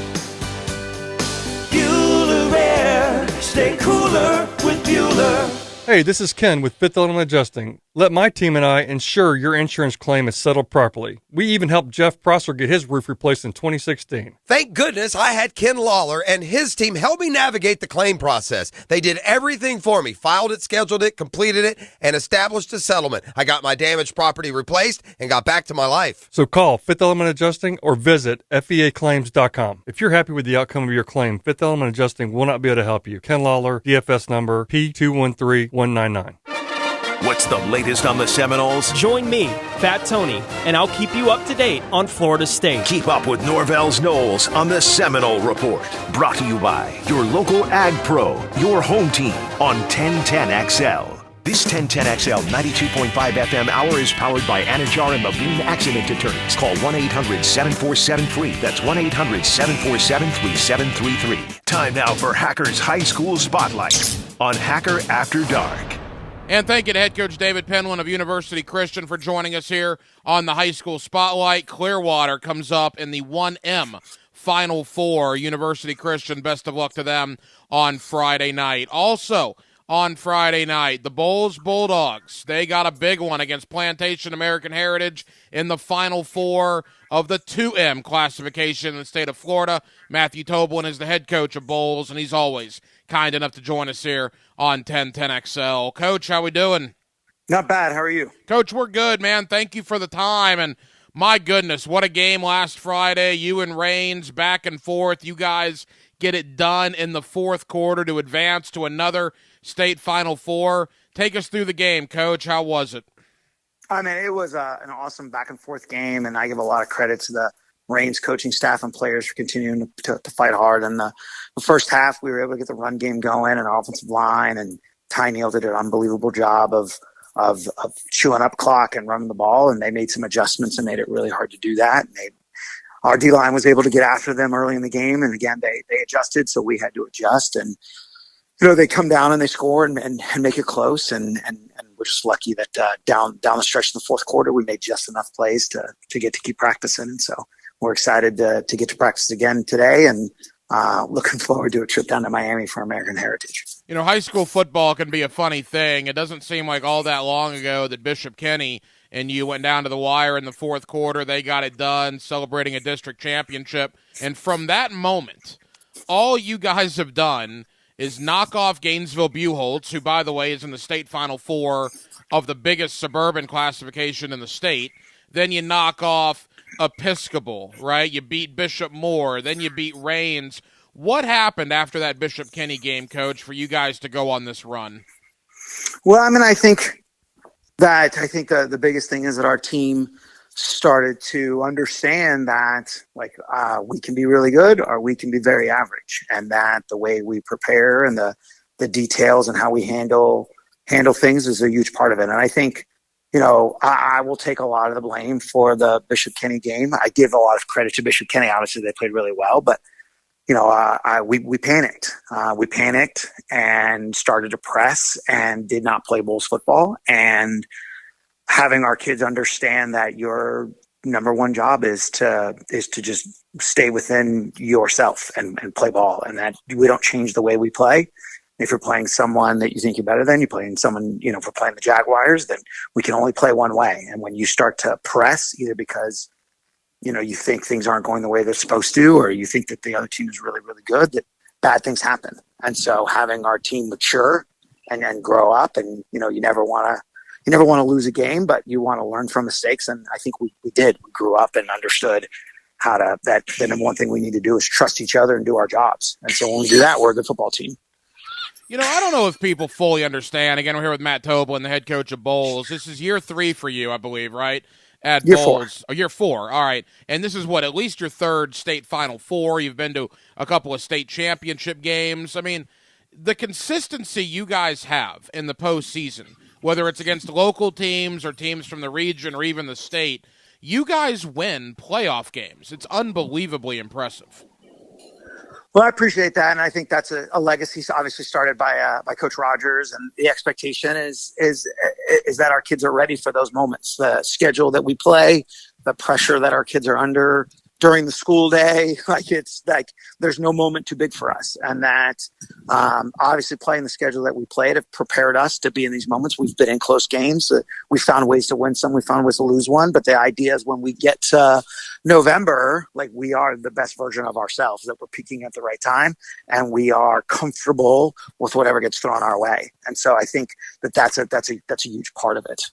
Bueller Air. Stay cooler with Bueller. Hey, this is Ken with Fifth Element Adjusting. Let my team and I ensure your insurance claim is settled properly. We even helped Jeff Prosser get his roof replaced in 2016. Thank goodness I had Ken Lawler and his team help me navigate the claim process. They did everything for me, filed it, scheduled it, completed it, and established a settlement. I got my damaged property replaced and got back to my life. So call Fifth Element Adjusting or visit FEAClaims.com. If you're happy with the outcome of your claim, Fifth Element Adjusting will not be able to help you. Ken Lawler, DFS number P213199. What's the latest on the Seminoles? Join me, Fat Tony, and I'll keep you up to date on Florida State. Keep up with Norvell's Knowles on the Seminole Report. Brought to you by your local Ag Pro, your home team on 1010XL. This 1010XL 92.5 FM hour is powered by Anajar and Levine Accident Attorneys. Call 1-800-747-FREE. That's 1-800-747-3733. Time now for Hackers High School Spotlight on Hacker After Dark. And thank you to head coach David Penland of University Christian for joining us here on the High School Spotlight. Clearwater comes up in the 1M Final Four. University Christian, best of luck to them on Friday night. Also on Friday night, the Bulls Bulldogs, they got a big one against Plantation American Heritage in the Final Four of the 2M classification in the state of Florida. Matthew Toblin is the head coach of Bulls, and he's always kind enough to join us here on 1010XL. Coach, how we doing? Not bad. How are you? Coach, we're good, man. Thank you for the time. And my goodness, what a game last Friday. You and Raines back and forth. You guys get it done in the fourth quarter to advance to another state Final Four. Take us through the game, Coach. How was it? I mean, it was an awesome back and forth game, and I give a lot of credit to the Raines coaching staff and players for continuing to fight hard. In the first half, we were able to get the run game going and our offensive line, and Ty Neal did an unbelievable job of chewing up clock and running the ball, and they made some adjustments and made it really hard to do that. And our D-line was able to get after them early in the game, and again, they adjusted, so we had to adjust. And they come down and they score and make it close, and we're just lucky that down the stretch in the fourth quarter, we made just enough plays to get to keep practicing. And so we're excited to get to practice again today and looking forward to a trip down to Miami for American Heritage. You know, high school football can be a funny thing. It doesn't seem like all that long ago that Bishop Kenny and you went down to the wire in the fourth quarter. They got it done, celebrating a district championship. And from that moment, all you guys have done is knock off Gainesville-Buchholz, who, by the way, is in the state Final Four of the biggest suburban classification in the state. Then you knock off Episcopal, right? You beat Bishop Moore. Then you beat Rains. What happened after that Bishop Kenny game, Coach, for you guys to go on this run? Well, I mean, I think the biggest thing is that our team started to understand that we can be really good or we can be very average, and that the way we prepare and the details and how we handle things is a huge part of it. And I think, I will take a lot of the blame for the Bishop Kenny game. I give a lot of credit to Bishop Kenny. Obviously, they played really well, but we panicked. We panicked and started to press and did not play Bulls football. And having our kids understand that your number one job is to just stay within yourself and play ball, and that we don't change the way we play. If you're playing someone that you think you're better than, you're playing someone, if we're playing the Jaguars, then we can only play one way. And when you start to press, either because, you think things aren't going the way they're supposed to, or you think that the other team is really, really good, that bad things happen. And so having our team mature and grow up, and, you never want to lose a game, but you want to learn from mistakes. And I think we did. We grew up and understood that the number one thing we need to do is trust each other and do our jobs. And so when we do that, we're a good football team. I don't know if people fully understand. Again, we're here with Matt Toblin, the head coach of Bulls. This is year 3 for you, I believe, right? At year Bulls. 4. Oh, year 4. All right. And this is at least your third state Final Four. You've been to a couple of state championship games. I mean, the consistency you guys have in the postseason, whether it's against local teams or teams from the region or even the state, you guys win playoff games. It's unbelievably impressive. Well, I appreciate that, and I think that's a legacy obviously started by Coach Rogers, and the expectation is that our kids are ready for those moments. The schedule that we play, the pressure that our kids are under during the school day, there's no moment too big for us, and that obviously playing the schedule that we played have prepared us to be in these moments. We've been in close games. We found ways to win some. We found ways to lose one. But the idea is when we get to November, we are the best version of ourselves, that we're peaking at the right time, and we are comfortable with whatever gets thrown our way. And so I think that's a huge part of it.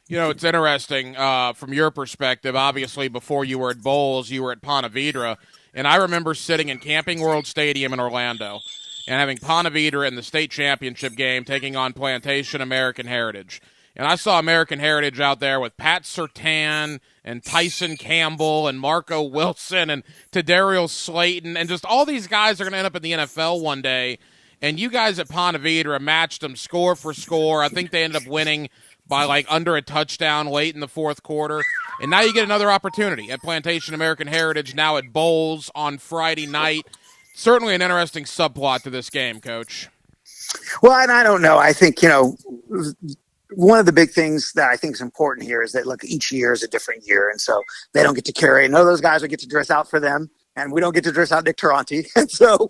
It's interesting from your perspective. Obviously, before you were at Bulls, you were at Ponte Vedra. And I remember sitting in Camping World Stadium in Orlando and having Ponte Vedra in the state championship game taking on Plantation American Heritage. And I saw American Heritage out there with Pat Surtain and Tyson Campbell and Marco Wilson and Tadarius Slayton. And just all these guys are going to end up in the NFL one day. And you guys at Ponte Vedra matched them score for score. I think they ended up winning by under a touchdown late in the fourth quarter. And now you get another opportunity at Plantation American Heritage, now at Bulls on Friday night. Certainly an interesting subplot to this game, Coach. Well, and I don't know. I think, one of the big things that I think is important here is that, each year is a different year. And so they don't get to carry. None of those guys will get to dress out for them. And we don't get to dress out Nick Taranti. And so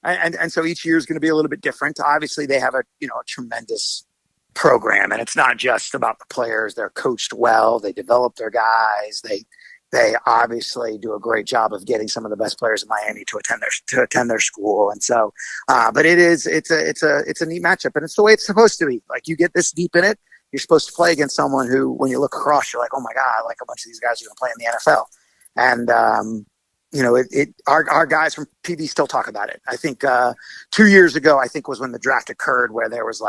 and so each year is going to be a little bit different. Obviously, they have a tremendous program, and it's not just about the players. They're coached well. They develop their guys. They obviously do a great job of getting some of the best players in Miami to attend their school. And so, but it's a neat matchup, and it's the way it's supposed to be. You get this deep in it, you're supposed to play against someone who, when you look across, you're like, oh my God, a bunch of these guys are going to play in the NFL. And, our guys from PV still talk about it. I think 2 years ago, was when the draft occurred, where there was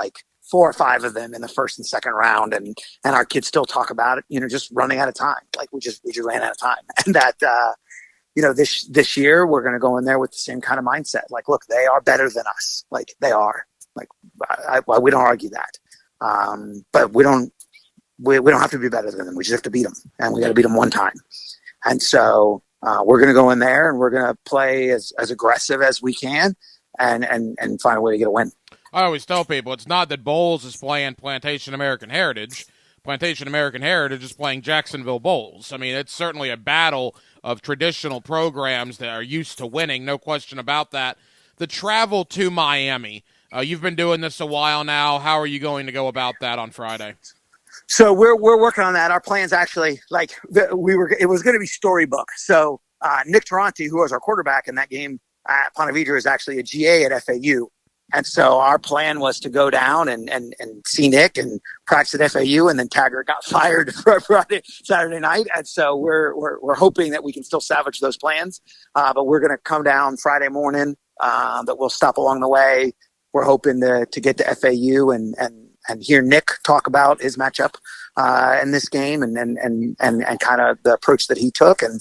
4 or 5 of them in the first and second round, and our kids still talk about it, just running out of time. We just ran out of time. And that, this year we're going to go in there with the same kind of mindset. Look, they are better than us. They are. We don't argue that. But we don't have to be better than them. We just have to beat them, and we got to beat them one time. And so we're going to go in there and we're going to play as aggressive as we can and find a way to get a win. I always tell people it's not that Bulls is playing Plantation American Heritage. Plantation American Heritage is playing Jacksonville Bulls. I mean, it's certainly a battle of traditional programs that are used to winning, no question about that. The travel to Miami, you've been doing this a while now. How are you going to go about that on Friday? So we're working on that. Our plans actually, it was going to be storybook. So Nick Taranti, who was our quarterback in that game at Ponte Vedra, is actually a GA at FAU. And so our plan was to go down and see Nick and practice at FAU, and then Taggart got fired Saturday night. And so we're hoping that we can still salvage those plans. But we're going to come down Friday morning, that we'll stop along the way. We're hoping to get to FAU and hear Nick talk about his matchup in this game and kind of the approach that he took, and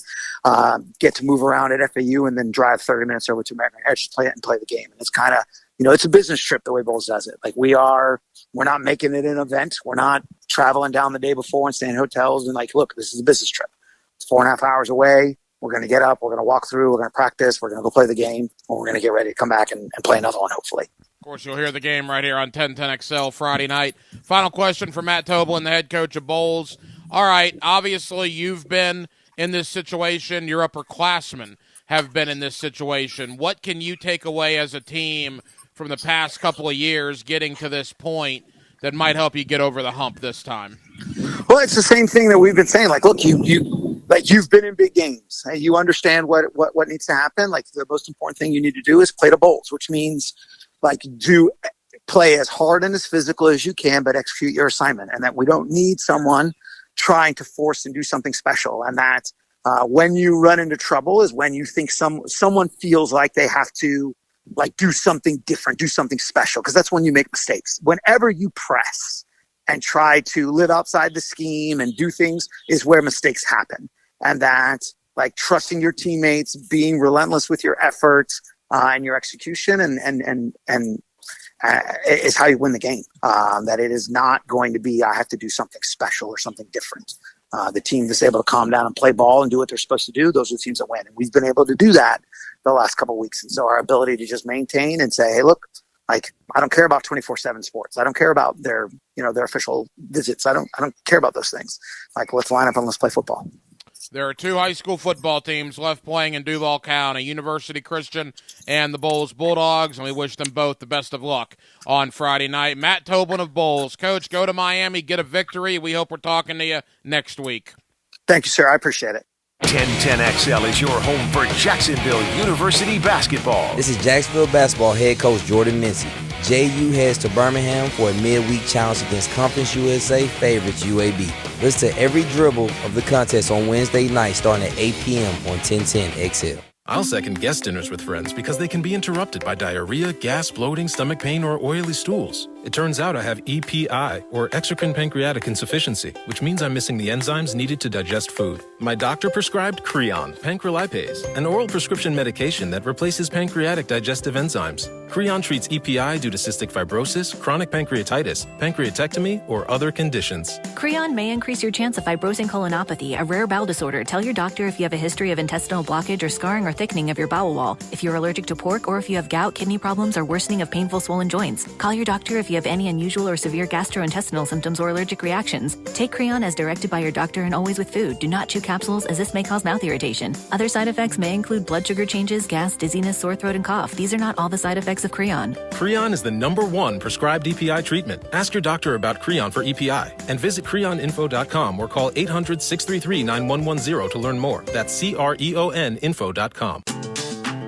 get to move around at FAU and then drive 30 minutes over to American Heritage and play the game. And it's kind of, it's a business trip the way Bulls does it. Like we're not making it an event. We're not traveling down the day before and staying in hotels and look, this is a business trip. It's 4.5 hours away. We're going to get up. We're going to walk through. We're going to practice. We're going to go play the game. And we're going to get ready to come back and play another one, hopefully. Of course, you'll hear the game right here on 1010XL Friday night. Final question for Matt Toblin, the head coach of Bulls. All right, obviously you've been in this situation. Your upperclassmen have been in this situation. What can you take away as a team from the past couple of years getting to this point that might help you get over the hump this time? Well, it's the same thing that we've been saying. Look, you've been in big games. You understand what needs to happen. The most important thing you need to do is play the Bulls, which means do play as hard and as physical as you can, but execute your assignment. And that we don't need someone trying to force and do something special. And that when you run into trouble is when you think someone feels like they have to do something different, do something special, because that's when you make mistakes. Whenever you press and try to live outside the scheme and do things is where mistakes happen. And that trusting your teammates, being relentless with your efforts and your execution and is how you win the game. That it is not going to be, I have to do something special or something different. The team that's able to calm down and play ball and do what they're supposed to do, those are the teams that win. And we've been able to do that the last couple of weeks. And so our ability to just maintain and say, hey, look, I don't care about 24/7 sports. I don't care about their official visits. I don't care about those things. Let's line up and let's play football. There are two high school football teams left playing in Duval County, University Christian and the Bulls Bulldogs, and we wish them both the best of luck on Friday night. Matt Toblin of Bulls. Coach, go to Miami, get a victory. We hope we're talking to you next week. Thank you, sir. I appreciate it. 1010XL is your home for Jacksonville University basketball. This is Jacksonville basketball head coach Jordan Mincy. JU heads to Birmingham for a midweek challenge against Conference USA favorites UAB. Listen to every dribble of the contest on Wednesday night starting at 8 p.m. on 1010XL. I'll second guest dinners with friends because they can be interrupted by diarrhea, gas, bloating, stomach pain, or oily stools. It turns out I have EPI, or exocrine pancreatic insufficiency, which means I'm missing the enzymes needed to digest food. My doctor prescribed Creon, pancrelipase, an oral prescription medication that replaces pancreatic digestive enzymes. Creon treats EPI due to cystic fibrosis, chronic pancreatitis, pancreatectomy, or other conditions. Creon may increase your chance of fibrosing colonopathy, a rare bowel disorder. Tell your doctor if you have a history of intestinal blockage or scarring or thickening of your bowel wall, if you're allergic to pork, or if you have gout, kidney problems, or worsening of painful swollen joints. Call your doctor if you have any unusual or severe gastrointestinal symptoms or allergic reactions. Take Creon as directed by your doctor and always with food. Do not chew capsules as this may cause mouth irritation. Other side effects may include blood sugar changes, gas, dizziness, sore throat, and cough. These are not all the side effects of Creon. Creon is the #1 prescribed EPI treatment. Ask your doctor about Creon for EPI and visit creoninfo.com or call 800-633-9110 to learn more. That's CREONinfo.com.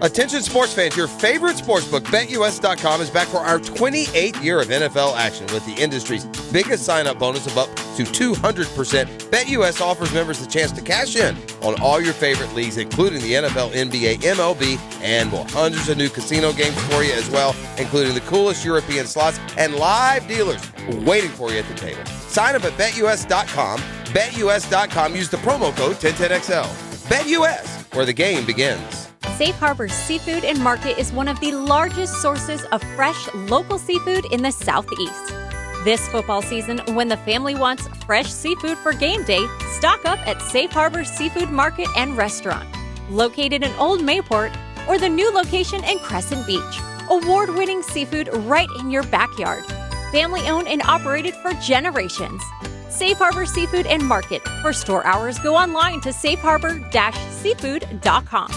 Attention sports fans, your favorite sportsbook, BetUS.com, is back for our 28th year of NFL action with the industry's biggest sign-up bonus of up to 200%. BetUS offers members the chance to cash in on all your favorite leagues, including the NFL, NBA, MLB, and more. Hundreds of new casino games for you as well, including the coolest European slots and live dealers waiting for you at the table. Sign up at BetUS.com. BetUS.com. Use the promo code 1010XL. BetUS, where the game begins. Safe Harbor Seafood and Market is one of the largest sources of fresh local seafood in the Southeast. This football season, when the family wants fresh seafood for game day, stock up at Safe Harbor Seafood Market and Restaurant, located in Old Mayport, or the new location in Crescent Beach. Award-winning seafood right in your backyard. Family owned and operated for generations. Safe Harbor Seafood and Market. For store hours, go online to safeharbor-seafood.com.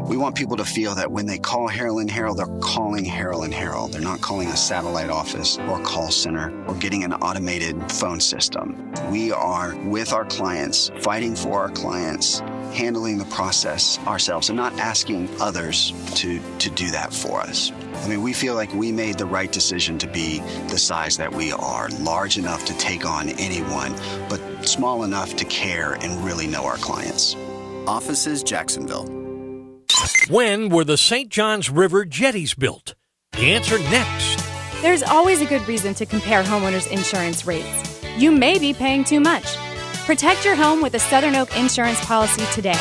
We want people to feel that when they call Harlan Herald, they're calling Harlan Herald. They're not calling a satellite office or a call center or getting an automated phone system. We are with our clients, fighting for our clients, handling the process ourselves, and not asking others to do that for us. I mean, we feel like we made the right decision to be the size that we are, large enough to take on anyone, but small enough to care and really know our clients. Offices, Jacksonville. When were the St. Johns River jetties built? The answer next. There's always a good reason to compare homeowners' insurance rates. You may be paying too much. Protect your home with a Southern Oak insurance policy today.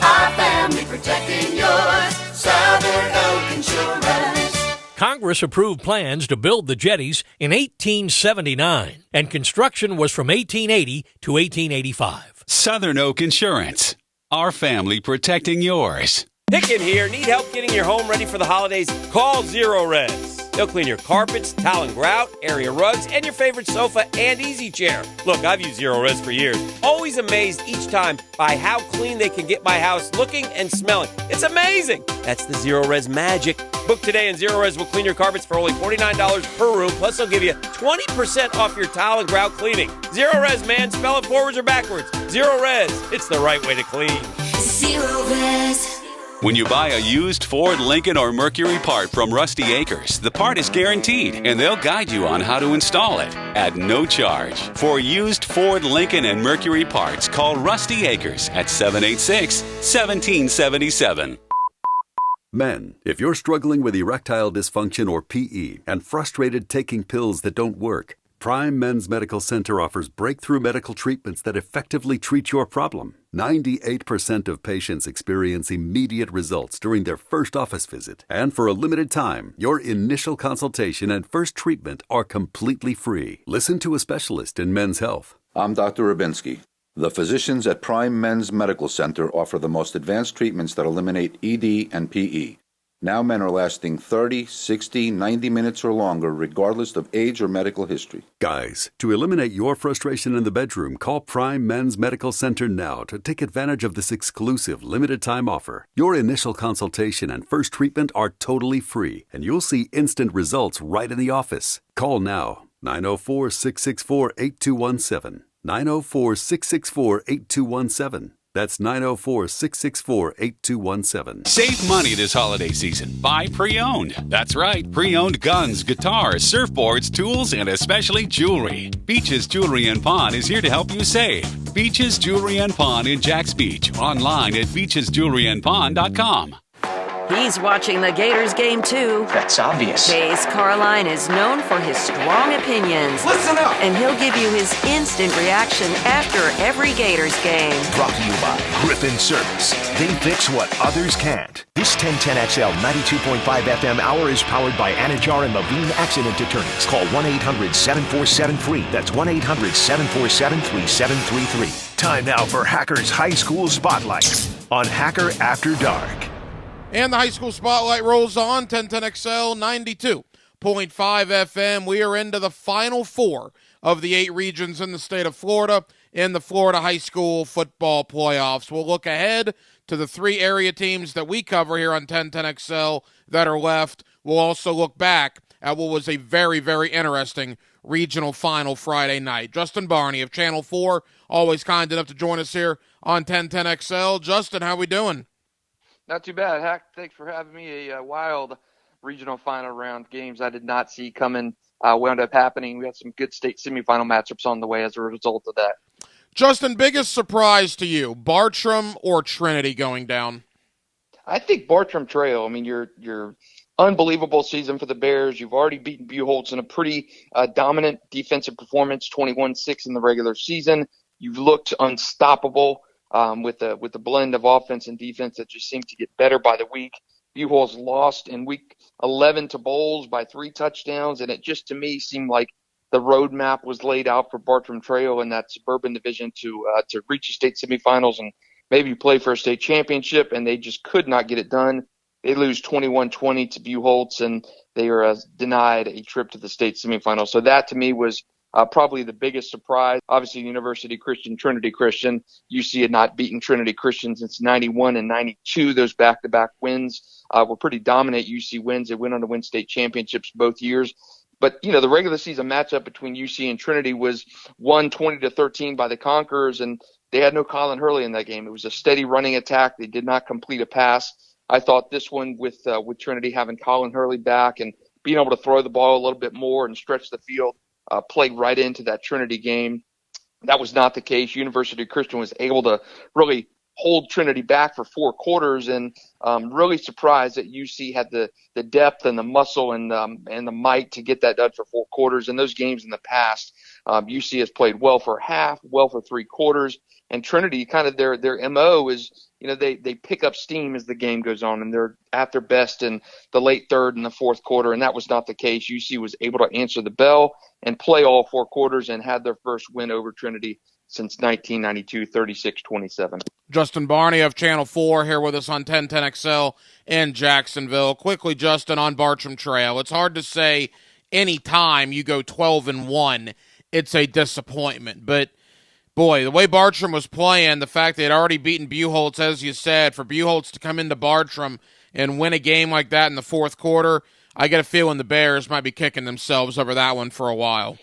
Our family protecting yours. Southern Oak Insurance. Congress approved plans to build the jetties in 1879, and construction was from 1880 to 1885. Southern Oak Insurance. Our family protecting yours. Hicken here. Need help getting your home ready for the holidays? Call Zero Res. They'll clean your carpets, towel and grout, area rugs, and your favorite sofa and easy chair. Look, I've used Zero Res for years. Always amazed each time by how clean they can get my house looking and smelling. It's amazing. That's the Zero Res magic. Book today and Zero Res will clean your carpets for only $49 per room. Plus, they'll give you 20% off your towel and grout cleaning. Zero Res, man. Spell it forwards or backwards. Zero Res. It's the right way to clean. Zero Res. When you buy a used Ford, Lincoln, or Mercury part from Rusty Acres, the part is guaranteed, and they'll guide you on how to install it at no charge. For used Ford, Lincoln, and Mercury parts, call Rusty Acres at 786-1777. Men, if you're struggling with erectile dysfunction or PE and frustrated taking pills that don't work, Prime Men's Medical Center offers breakthrough medical treatments that effectively treat your problem. 98% of patients experience immediate results during their first office visit. And for a limited time, your initial consultation and first treatment are completely free. Listen to a specialist in men's health. I'm Dr. Rubinsky. The physicians at Prime Men's Medical Center offer the most advanced treatments that eliminate ED and PE. Now men are lasting 30, 60, 90 minutes or longer, regardless of age or medical history. Guys, to eliminate your frustration in the bedroom, call Prime Men's Medical Center now to take advantage of this exclusive limited-time offer. Your initial consultation and first treatment are totally free, and you'll see instant results right in the office. Call now, 904-664-8217. 904-664-8217. That's 904-664-8217. Save money this holiday season. Buy pre-owned. That's right, pre-owned guns, guitars, surfboards, tools, and especially jewelry. Beaches Jewelry and Pawn is here to help you save. Beaches Jewelry and Pawn in Jacks Beach. Online at beachesjewelryandpawn.com. He's watching the Gators game, too. That's obvious. Case Carline is known for his strong opinions. Listen up! And he'll give you his instant reaction after every Gators game. Brought to you by Griffin Service. They fix what others can't. This 1010XL 92.5 FM hour is powered by Anajar and Levine Accident Attorneys. Call 1-800-747-FREE. That's 1-800-747-3733. Time now for Hacker's High School Spotlight on Hacker After Dark. And the high school spotlight rolls on, 1010XL 92.5 FM. We are into the final four of the 8 regions in the state of Florida in the Florida High School Football Playoffs. We'll look ahead to the 3 area teams that we cover here on 1010XL that are left. We'll also look back at what was a very, very interesting regional final Friday night. Justin Barney of Channel 4, always kind enough to join us here on 1010XL. Justin, how we doing? Not too bad, Hack. Thanks for having me. A wild regional final round games I did not see coming wound up happening. We had some good state semifinal matchups on the way as a result of that. Justin, biggest surprise to you, Bartram or Trinity going down? I think Bartram Trail. I mean, your unbelievable season for the Bears. You've already beaten Buchholz in a pretty dominant defensive performance, 21-6 in the regular season. You've looked unstoppable. With the blend of offense and defense that just seemed to get better by the week. Buchholz lost in week 11 to Bowles by 3 touchdowns, and it just to me seemed like the roadmap was laid out for Bartram Trail in that suburban division to reach the state semifinals and maybe play for a state championship, and they just could not get it done. They lose 21-20 to Buchholz, and they are denied a trip to the state semifinals. So that to me was probably the biggest surprise. Obviously, University Christian, Trinity Christian. UC had not beaten Trinity Christian since 91 and 92. Those back-to-back wins were pretty dominant UC wins. They went on to win state championships both years. But, the regular season matchup between UC and Trinity was won 20-13 by the Conquerors, and they had no Colin Hurley in that game. It was a steady running attack. They did not complete a pass. I thought this one with Trinity having Colin Hurley back and being able to throw the ball a little bit more and stretch the field played right into that Trinity game. That was not the case. University Christian was able to really hold Trinity back for 4 quarters, and really surprised that UC had the depth and the muscle and the might to get that done for 4 quarters. In those games in the past, UC has played well for half, well for 3 quarters, and Trinity, kind of their MO is, they pick up steam as the game goes on, and they're at their best in the late third and the fourth quarter, and that was not the case. UC was able to answer the bell and play all 4 quarters and had their first win over Trinity since 1992, 36-27. Justin Barney of Channel 4 here with us on 1010XL in Jacksonville. Quickly, Justin, on Bartram Trail. It's hard to say any time you go 12-1, it's a disappointment. But, boy, the way Bartram was playing, the fact they had already beaten Buchholz, as you said, for Buchholz to come into Bartram and win a game like that in the fourth quarter, I get a feeling the Bears might be kicking themselves over that one for a while.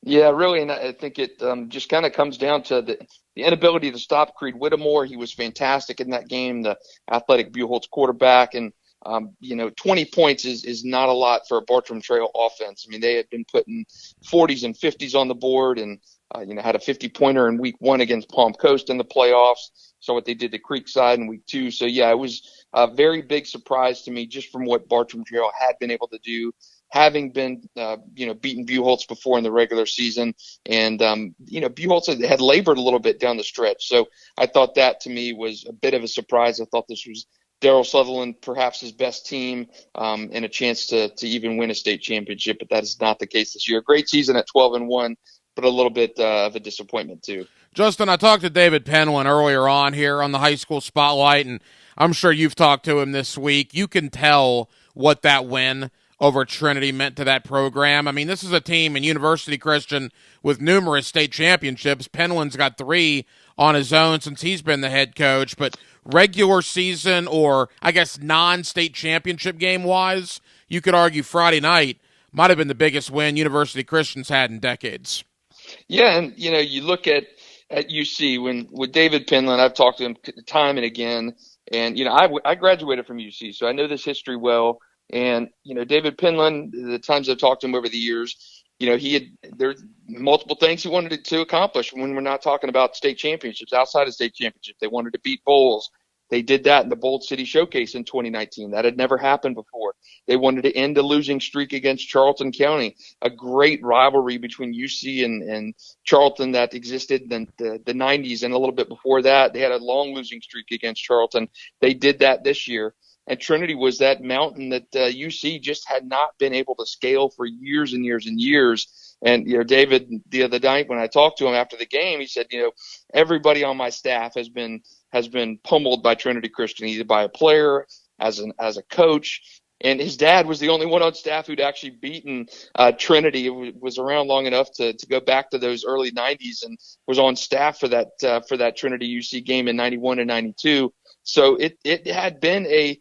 Yeah, really, and I think it just kind of comes down to the inability to stop Creed Whittemore. He was fantastic in that game, the athletic Buchholz quarterback, and 20 points is not a lot for a Bartram Trail offense. I mean, they had been putting 40s and 50s on the board, and had a 50-pointer in week 1 against Palm Coast in the playoffs. Saw what they did to Creekside in week 2. So yeah, it was a very big surprise to me just from what Bartram Trail had been able to do, having been, beaten Buchholz before in the regular season. And, Buchholz had labored a little bit down the stretch. So I thought that to me was a bit of a surprise. I thought this was Daryl Sutherland, perhaps his best team, and a chance to even win a state championship, but that is not the case this year. Great season at 12-1, but a little bit of a disappointment too. Justin, I talked to David Penland earlier on here on the High School Spotlight, and I'm sure you've talked to him this week. You can tell what that win over Trinity meant to that program. I mean, this is a team in University Christian with numerous state championships. Penland's got 3 on his own since he's been the head coach, but regular season, or I guess non-state championship game-wise, you could argue Friday night might have been the biggest win University Christian's had in decades. Yeah, and you look at UC with David Penland. I've talked to him time and again, and I graduated from UC, so I know this history well. And David Penland, the times I've talked to him over the years, there's multiple things he wanted to accomplish when we're not talking about state championships. Outside of state championships, they wanted to beat Bowles. They did that in the Bold City Showcase in 2019. That had never happened before. They wanted to end a losing streak against Charlton County, a great rivalry between UC and Charlton that existed in the 90s and a little bit before that. They had a long losing streak against Charlton. They did that this year. And Trinity was that mountain that UC just had not been able to scale for years and years and years. And, David, the other night when I talked to him after the game, he said, everybody on my staff has been pummeled by Trinity Christian, either by a player, as a coach. And his dad was the only one on staff who'd actually beaten Trinity. It was around long enough to go back to those early 90s and was on staff for that Trinity UC game in 91 and 92. So it had been a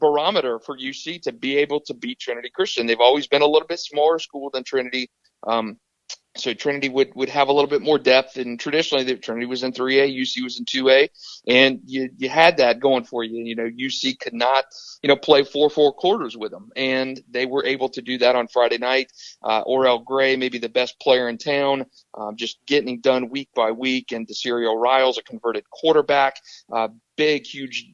barometer for UC to be able to beat Trinity Christian. They've always been a little bit smaller school than Trinity. So Trinity would have a little bit more depth, and traditionally Trinity was in 3A, UC was in 2A, and you had that going for you. UC could not, play 4 quarters with them, and they were able to do that on Friday night. Orel Gray, maybe the best player in town, just getting done week by week, and DeCerio Riles, a converted quarterback, big, huge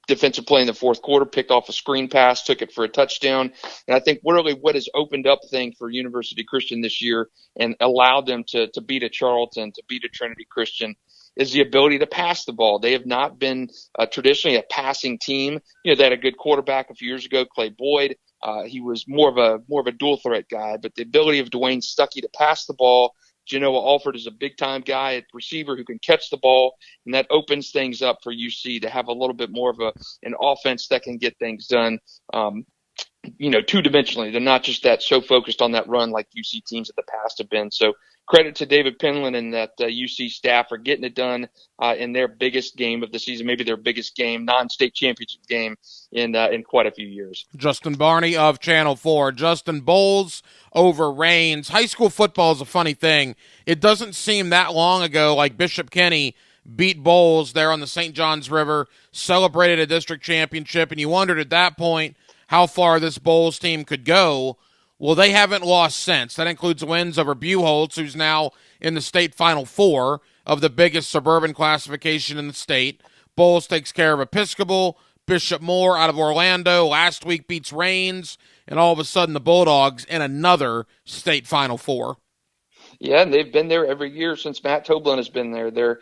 defensive play in the fourth quarter, picked off a screen pass, took it for a touchdown. And I think really what has opened up things for University Christian this year and allowed them to beat a Charlton, to beat a Trinity Christian, is the ability to pass the ball. They have not been traditionally a passing team. They had a good quarterback a few years ago, Clay Boyd. He was more of a dual threat guy, but the ability of Dwayne Stuckey to pass the ball. Genoa Alford is a big-time guy at receiver who can catch the ball, and that opens things up for UC to have a little bit more of an offense that can get things done. two-dimensionally. They're not just so focused on that run like UC teams of the past have been. So credit to David Penland and that UC staff for getting it done in their biggest game of the season, maybe their biggest game, non-state championship game in quite a few years. Justin Barney of Channel 4. Justin, Bowls over Rains. High school football is a funny thing. It doesn't seem that long ago like Bishop Kenny beat Bowls there on the St. Johns River, celebrated a district championship, and you wondered at that point how far this Bowls team could go. Well, they haven't lost since. That includes wins over Buchholz, who's now in the state Final Four of the biggest suburban classification in the state. Bowls takes care of Episcopal. Bishop Moore out of Orlando last week beats Rains, and all of a sudden the Bulldogs in another state Final Four. Yeah, and they've been there every year since Matt Toblin has been there. They're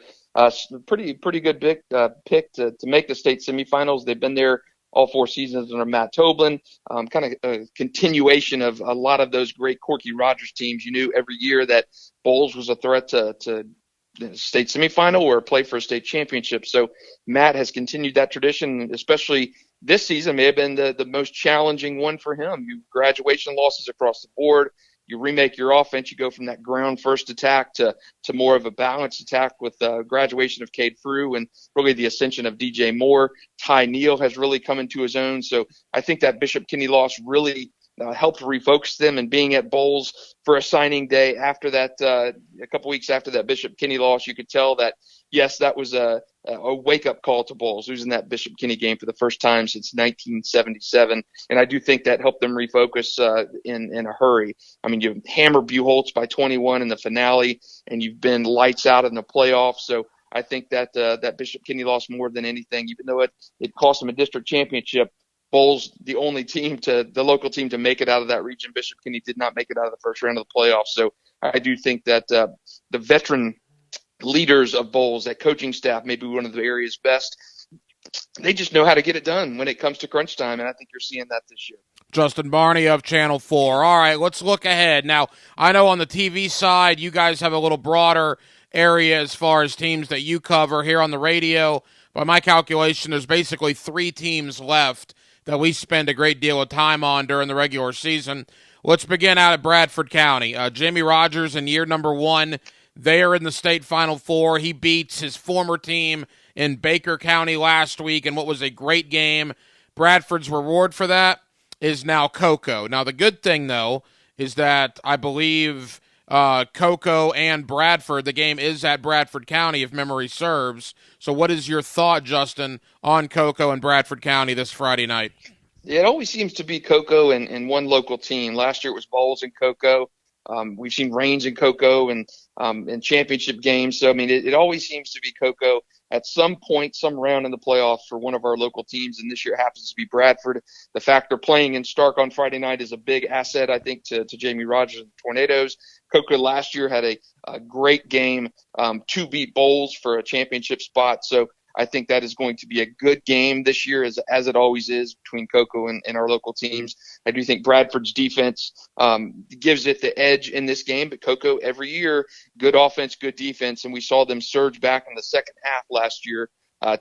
pretty good pick to make the state semifinals. They've been there all 4 seasons under Matt Toblin, kind of a continuation of a lot of those great Corky Rogers teams. You knew every year that Bowls was a threat to state semifinal or play for a state championship. So Matt has continued that tradition, especially this season may have been the most challenging one for him. You graduation losses across the board. You remake your offense. You go from that ground first attack to more of a balanced attack with graduation of Cade Frew and really the ascension of DJ Moore. Ty Neal has really come into his own. So I think that Bishop Kenny loss really helped refocus them, and being at Bowls for a signing day after that, a couple weeks after that Bishop Kenny loss, you could tell that, yes, that was a wake-up call to Bowls, losing that Bishop Kenny game for the first time since 1977. And I do think that helped them refocus in a hurry. I mean, you hammer Buchholz by 21 in the finale, and you've been lights out in the playoffs. So I think that that Bishop Kenny loss more than anything, even though it cost them a district championship. Bowls, the local team to make it out of that region. Bishop Kenny did not make it out of the first round of the playoffs. So I do think that the veteran leaders of Bowls, that coaching staff, may be one of the area's best. They just know how to get it done when it comes to crunch time, and I think you're seeing that this year. Justin Barney of Channel 4. All right, let's look ahead. Now, I know on the TV side, you guys have a little broader area as far as teams that you cover. Here on the radio, by my calculation, there's basically 3 teams left that we spend a great deal of time on during the regular season. Let's begin out at Bradford County. Jamie Rogers in year number 1, they are in the state Final Four. He beats his former team in Baker County last week in what was a great game. Bradford's reward for that is now Cocoa. Now, the good thing, though, is that I believe Cocoa and Bradford, the game is at Bradford County, if memory serves. So what is your thought, Justin, on Cocoa and Bradford County this Friday night? Yeah, it always seems to be Cocoa and one local team. Last year it was Bowls and Cocoa. We've seen Rains and Cocoa and in championship games. So, I mean, it always seems to be Cocoa at some point, some round in the playoffs for one of our local teams, and this year happens to be Bradford. The fact they're playing in Stark on Friday night is a big asset, I think, to Jamie Rogers and the Tornadoes. Cocoa last year had a great game to beat Bowls for a championship spot. So I think that is going to be a good game this year, as it always is between Cocoa and our local teams. I do think Bradford's defense gives it the edge in this game, but Cocoa every year, good offense, good defense, and we saw them surge back in the second half last year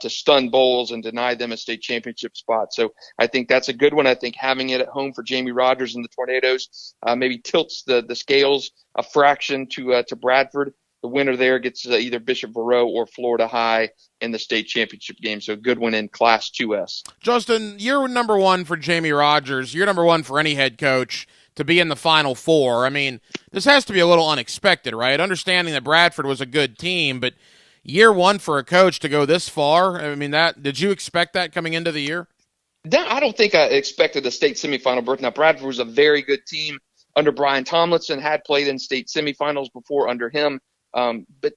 to stun Bowls and deny them a state championship spot. So I think that's a good one. I think having it at home for Jamie Rogers and the Tornadoes maybe tilts the scales a fraction to Bradford. The winner there gets either Bishop Verot or Florida High in the state championship game. So a good one in Class 2S. Justin, you're number 1 for Jamie Rogers. You're number 1 for any head coach to be in the Final Four. I mean, this has to be a little unexpected, right? Understanding that Bradford was a good team, but year 1 for a coach to go this far, I mean, did you expect that coming into the year? I don't think I expected a state semifinal berth. Now, Bradford was a very good team under Brian Tomlinson, had played in state semifinals before under him. But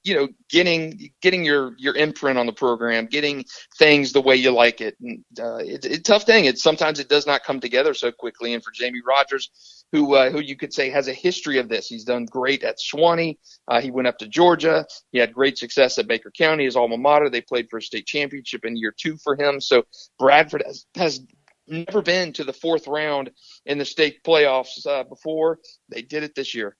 getting your imprint on the program, getting things the way you like it, it's a tough thing. Sometimes it does not come together so quickly. And for Jamie Rogers, who you could say has a history of this, he's done great at Sewanee. He went up to Georgia. He had great success at Baker County, his alma mater. They played for a state championship in year 2 for him. So Bradford has never been to the 4th round in the state playoffs before. They did it this year.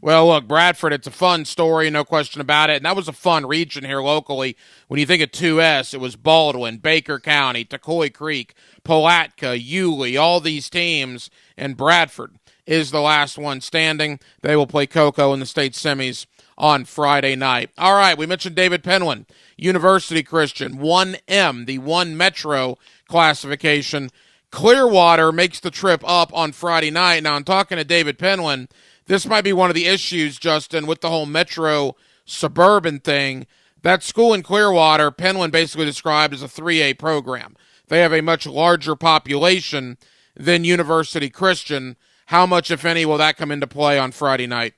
Well, look, Bradford, it's a fun story, no question about it. And that was a fun region here locally. When you think of 2S, it was Baldwin, Baker County, Toccoa Creek, Palatka, Yulee, all these teams, and Bradford is the last one standing. They will play Cocoa in the state semis on Friday night. All right, we mentioned David Penland, University Christian, 1M, the 1 Metro classification. Clearwater makes the trip up on Friday night. Now, I'm talking to David Penland. This might be one of the issues, Justin, with the whole Metro suburban thing. That school in Clearwater, Penland basically described as a 3A program. They have a much larger population than University Christian. How much, if any, will that come into play on Friday night?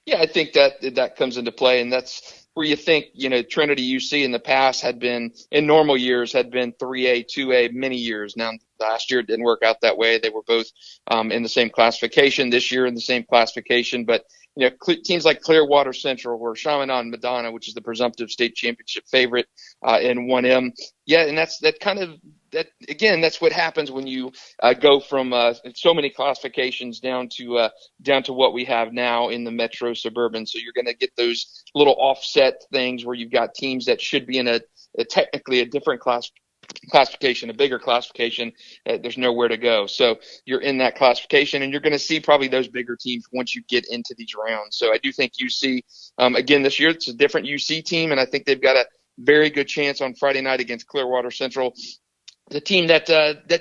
Yeah, I think that comes into play, and that's where you think, Trinity UC in the past had been, in normal years, had been 3A, 2A many years. Now, last year it didn't work out that way. They were both in the same classification. This year in the same classification. But, teams like Clearwater Central or Chaminade Madonna, which is the presumptive state championship favorite in 1M. Yeah, and that's what happens when you go from so many classifications down to what we have now in the Metro Suburban. So you're going to get those little offset things where you've got teams that should be in a technically a different classification, a bigger classification. There's nowhere to go. So you're in that classification, and you're going to see probably those bigger teams once you get into these rounds. So I do think UC, again, this year, it's a different UC team, and I think they've got a very good chance on Friday night against Clearwater Central, the team that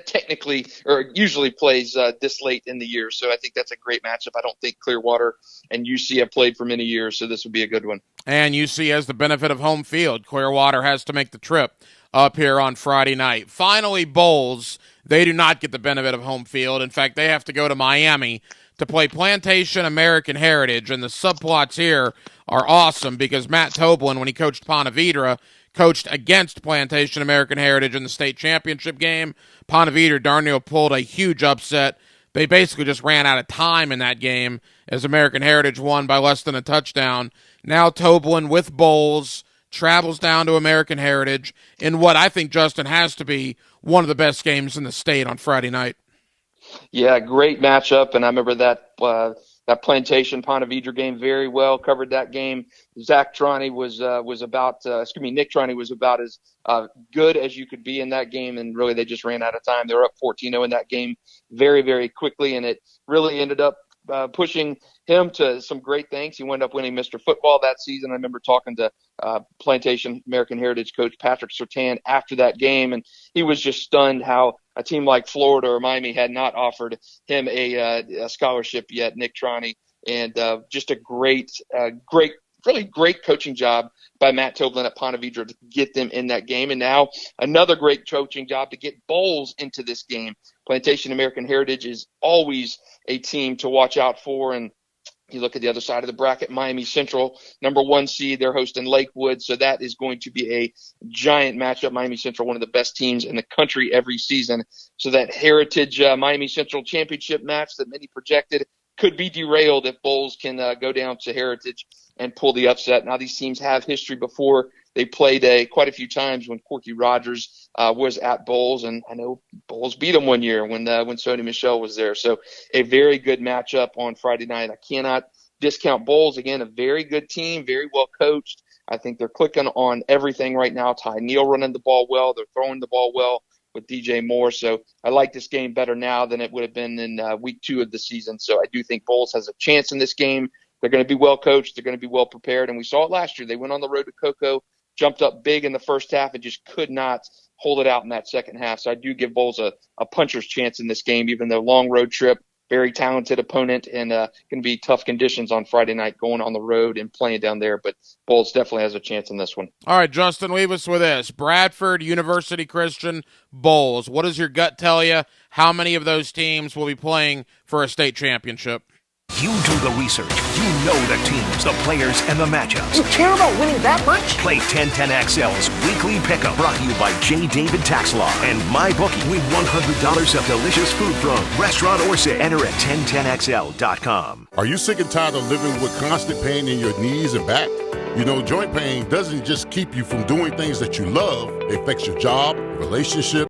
technically or usually plays this late in the year. So I think that's a great matchup. I don't think Clearwater and UC have played for many years, so this would be a good one. And UC has the benefit of home field. Clearwater has to make the trip up here on Friday night. Finally, Bowls, they do not get the benefit of home field. In fact, they have to go to Miami to play Plantation American Heritage, and the subplots here are awesome because Matt Toblin, when he coached Ponte Vedra, coached against Plantation American Heritage in the state championship game. Ponte Vedra darn near pulled a huge upset. They basically just ran out of time in that game as American Heritage won by less than a touchdown. Now Toblin with Bowls travels down to American Heritage in what I think, Justin, has to be one of the best games in the state on Friday night. Yeah, great matchup, and I remember that Plantation Ponte Vedra game very well. Covered that game. Nick Troney was about as good as you could be in that game, and really they just ran out of time. They were up 14-0 in that game very, very quickly, and it really ended up pushing him to some great things. He wound up winning Mr. Football that season. I remember talking to Plantation American Heritage coach Patrick Surtain after that game, and he was just stunned how a team like Florida or Miami had not offered him a scholarship yet, Nick Troney, and just a really great coaching job by Matt Toblin at Ponte Vedra to get them in that game. And now another great coaching job to get Bowls into this game. Plantation American Heritage is always a team to watch out for. And you look at the other side of the bracket, Miami Central, number 1 seed, they're hosting Lakewood. So that is going to be a giant matchup. Miami Central, one of the best teams in the country every season. So that Heritage Miami Central championship match that many projected could be derailed if Bowls can go down to Heritage and pull the upset. Now, these teams have history before. They played quite a few times when Corky Rogers was at Bowls, and I know Bowls beat them one year when Sony Michel was there. So a very good matchup on Friday night. I cannot discount Bowls. Again, a very good team, very well coached. I think they're clicking on everything right now. Ty Neal running the ball well. They're throwing the ball well with DJ Moore. So I like this game better now than it would have been in week 2 of the season. So I do think Bowls has a chance in this game. They're going to be well coached. They're going to be well prepared. And we saw it last year. They went on the road to Cocoa, jumped up big in the first half, and just could not hold it out in that second half. So I do give Bowls a puncher's chance in this game, even though long road trip, very talented opponent, and going to be tough conditions on Friday night going on the road and playing down there. But Bowls definitely has a chance in this one. All right, Justin, leave us with this. Bradford, University Christian, Bowls. What does your gut tell you? How many of those teams will be playing for a state championship? You do the research. You know the teams, the players, and the matchups. You care about winning that much? Play 1010XL's Weekly Pickup, brought to you by J. David Tax Law and MyBookie. Win $100 of delicious food from Restaurant Orsay. Enter at 1010XL.com. Are you sick and tired of living with constant pain in your knees and back? You know, joint pain doesn't just keep you from doing things that you love. It affects your job, relationship,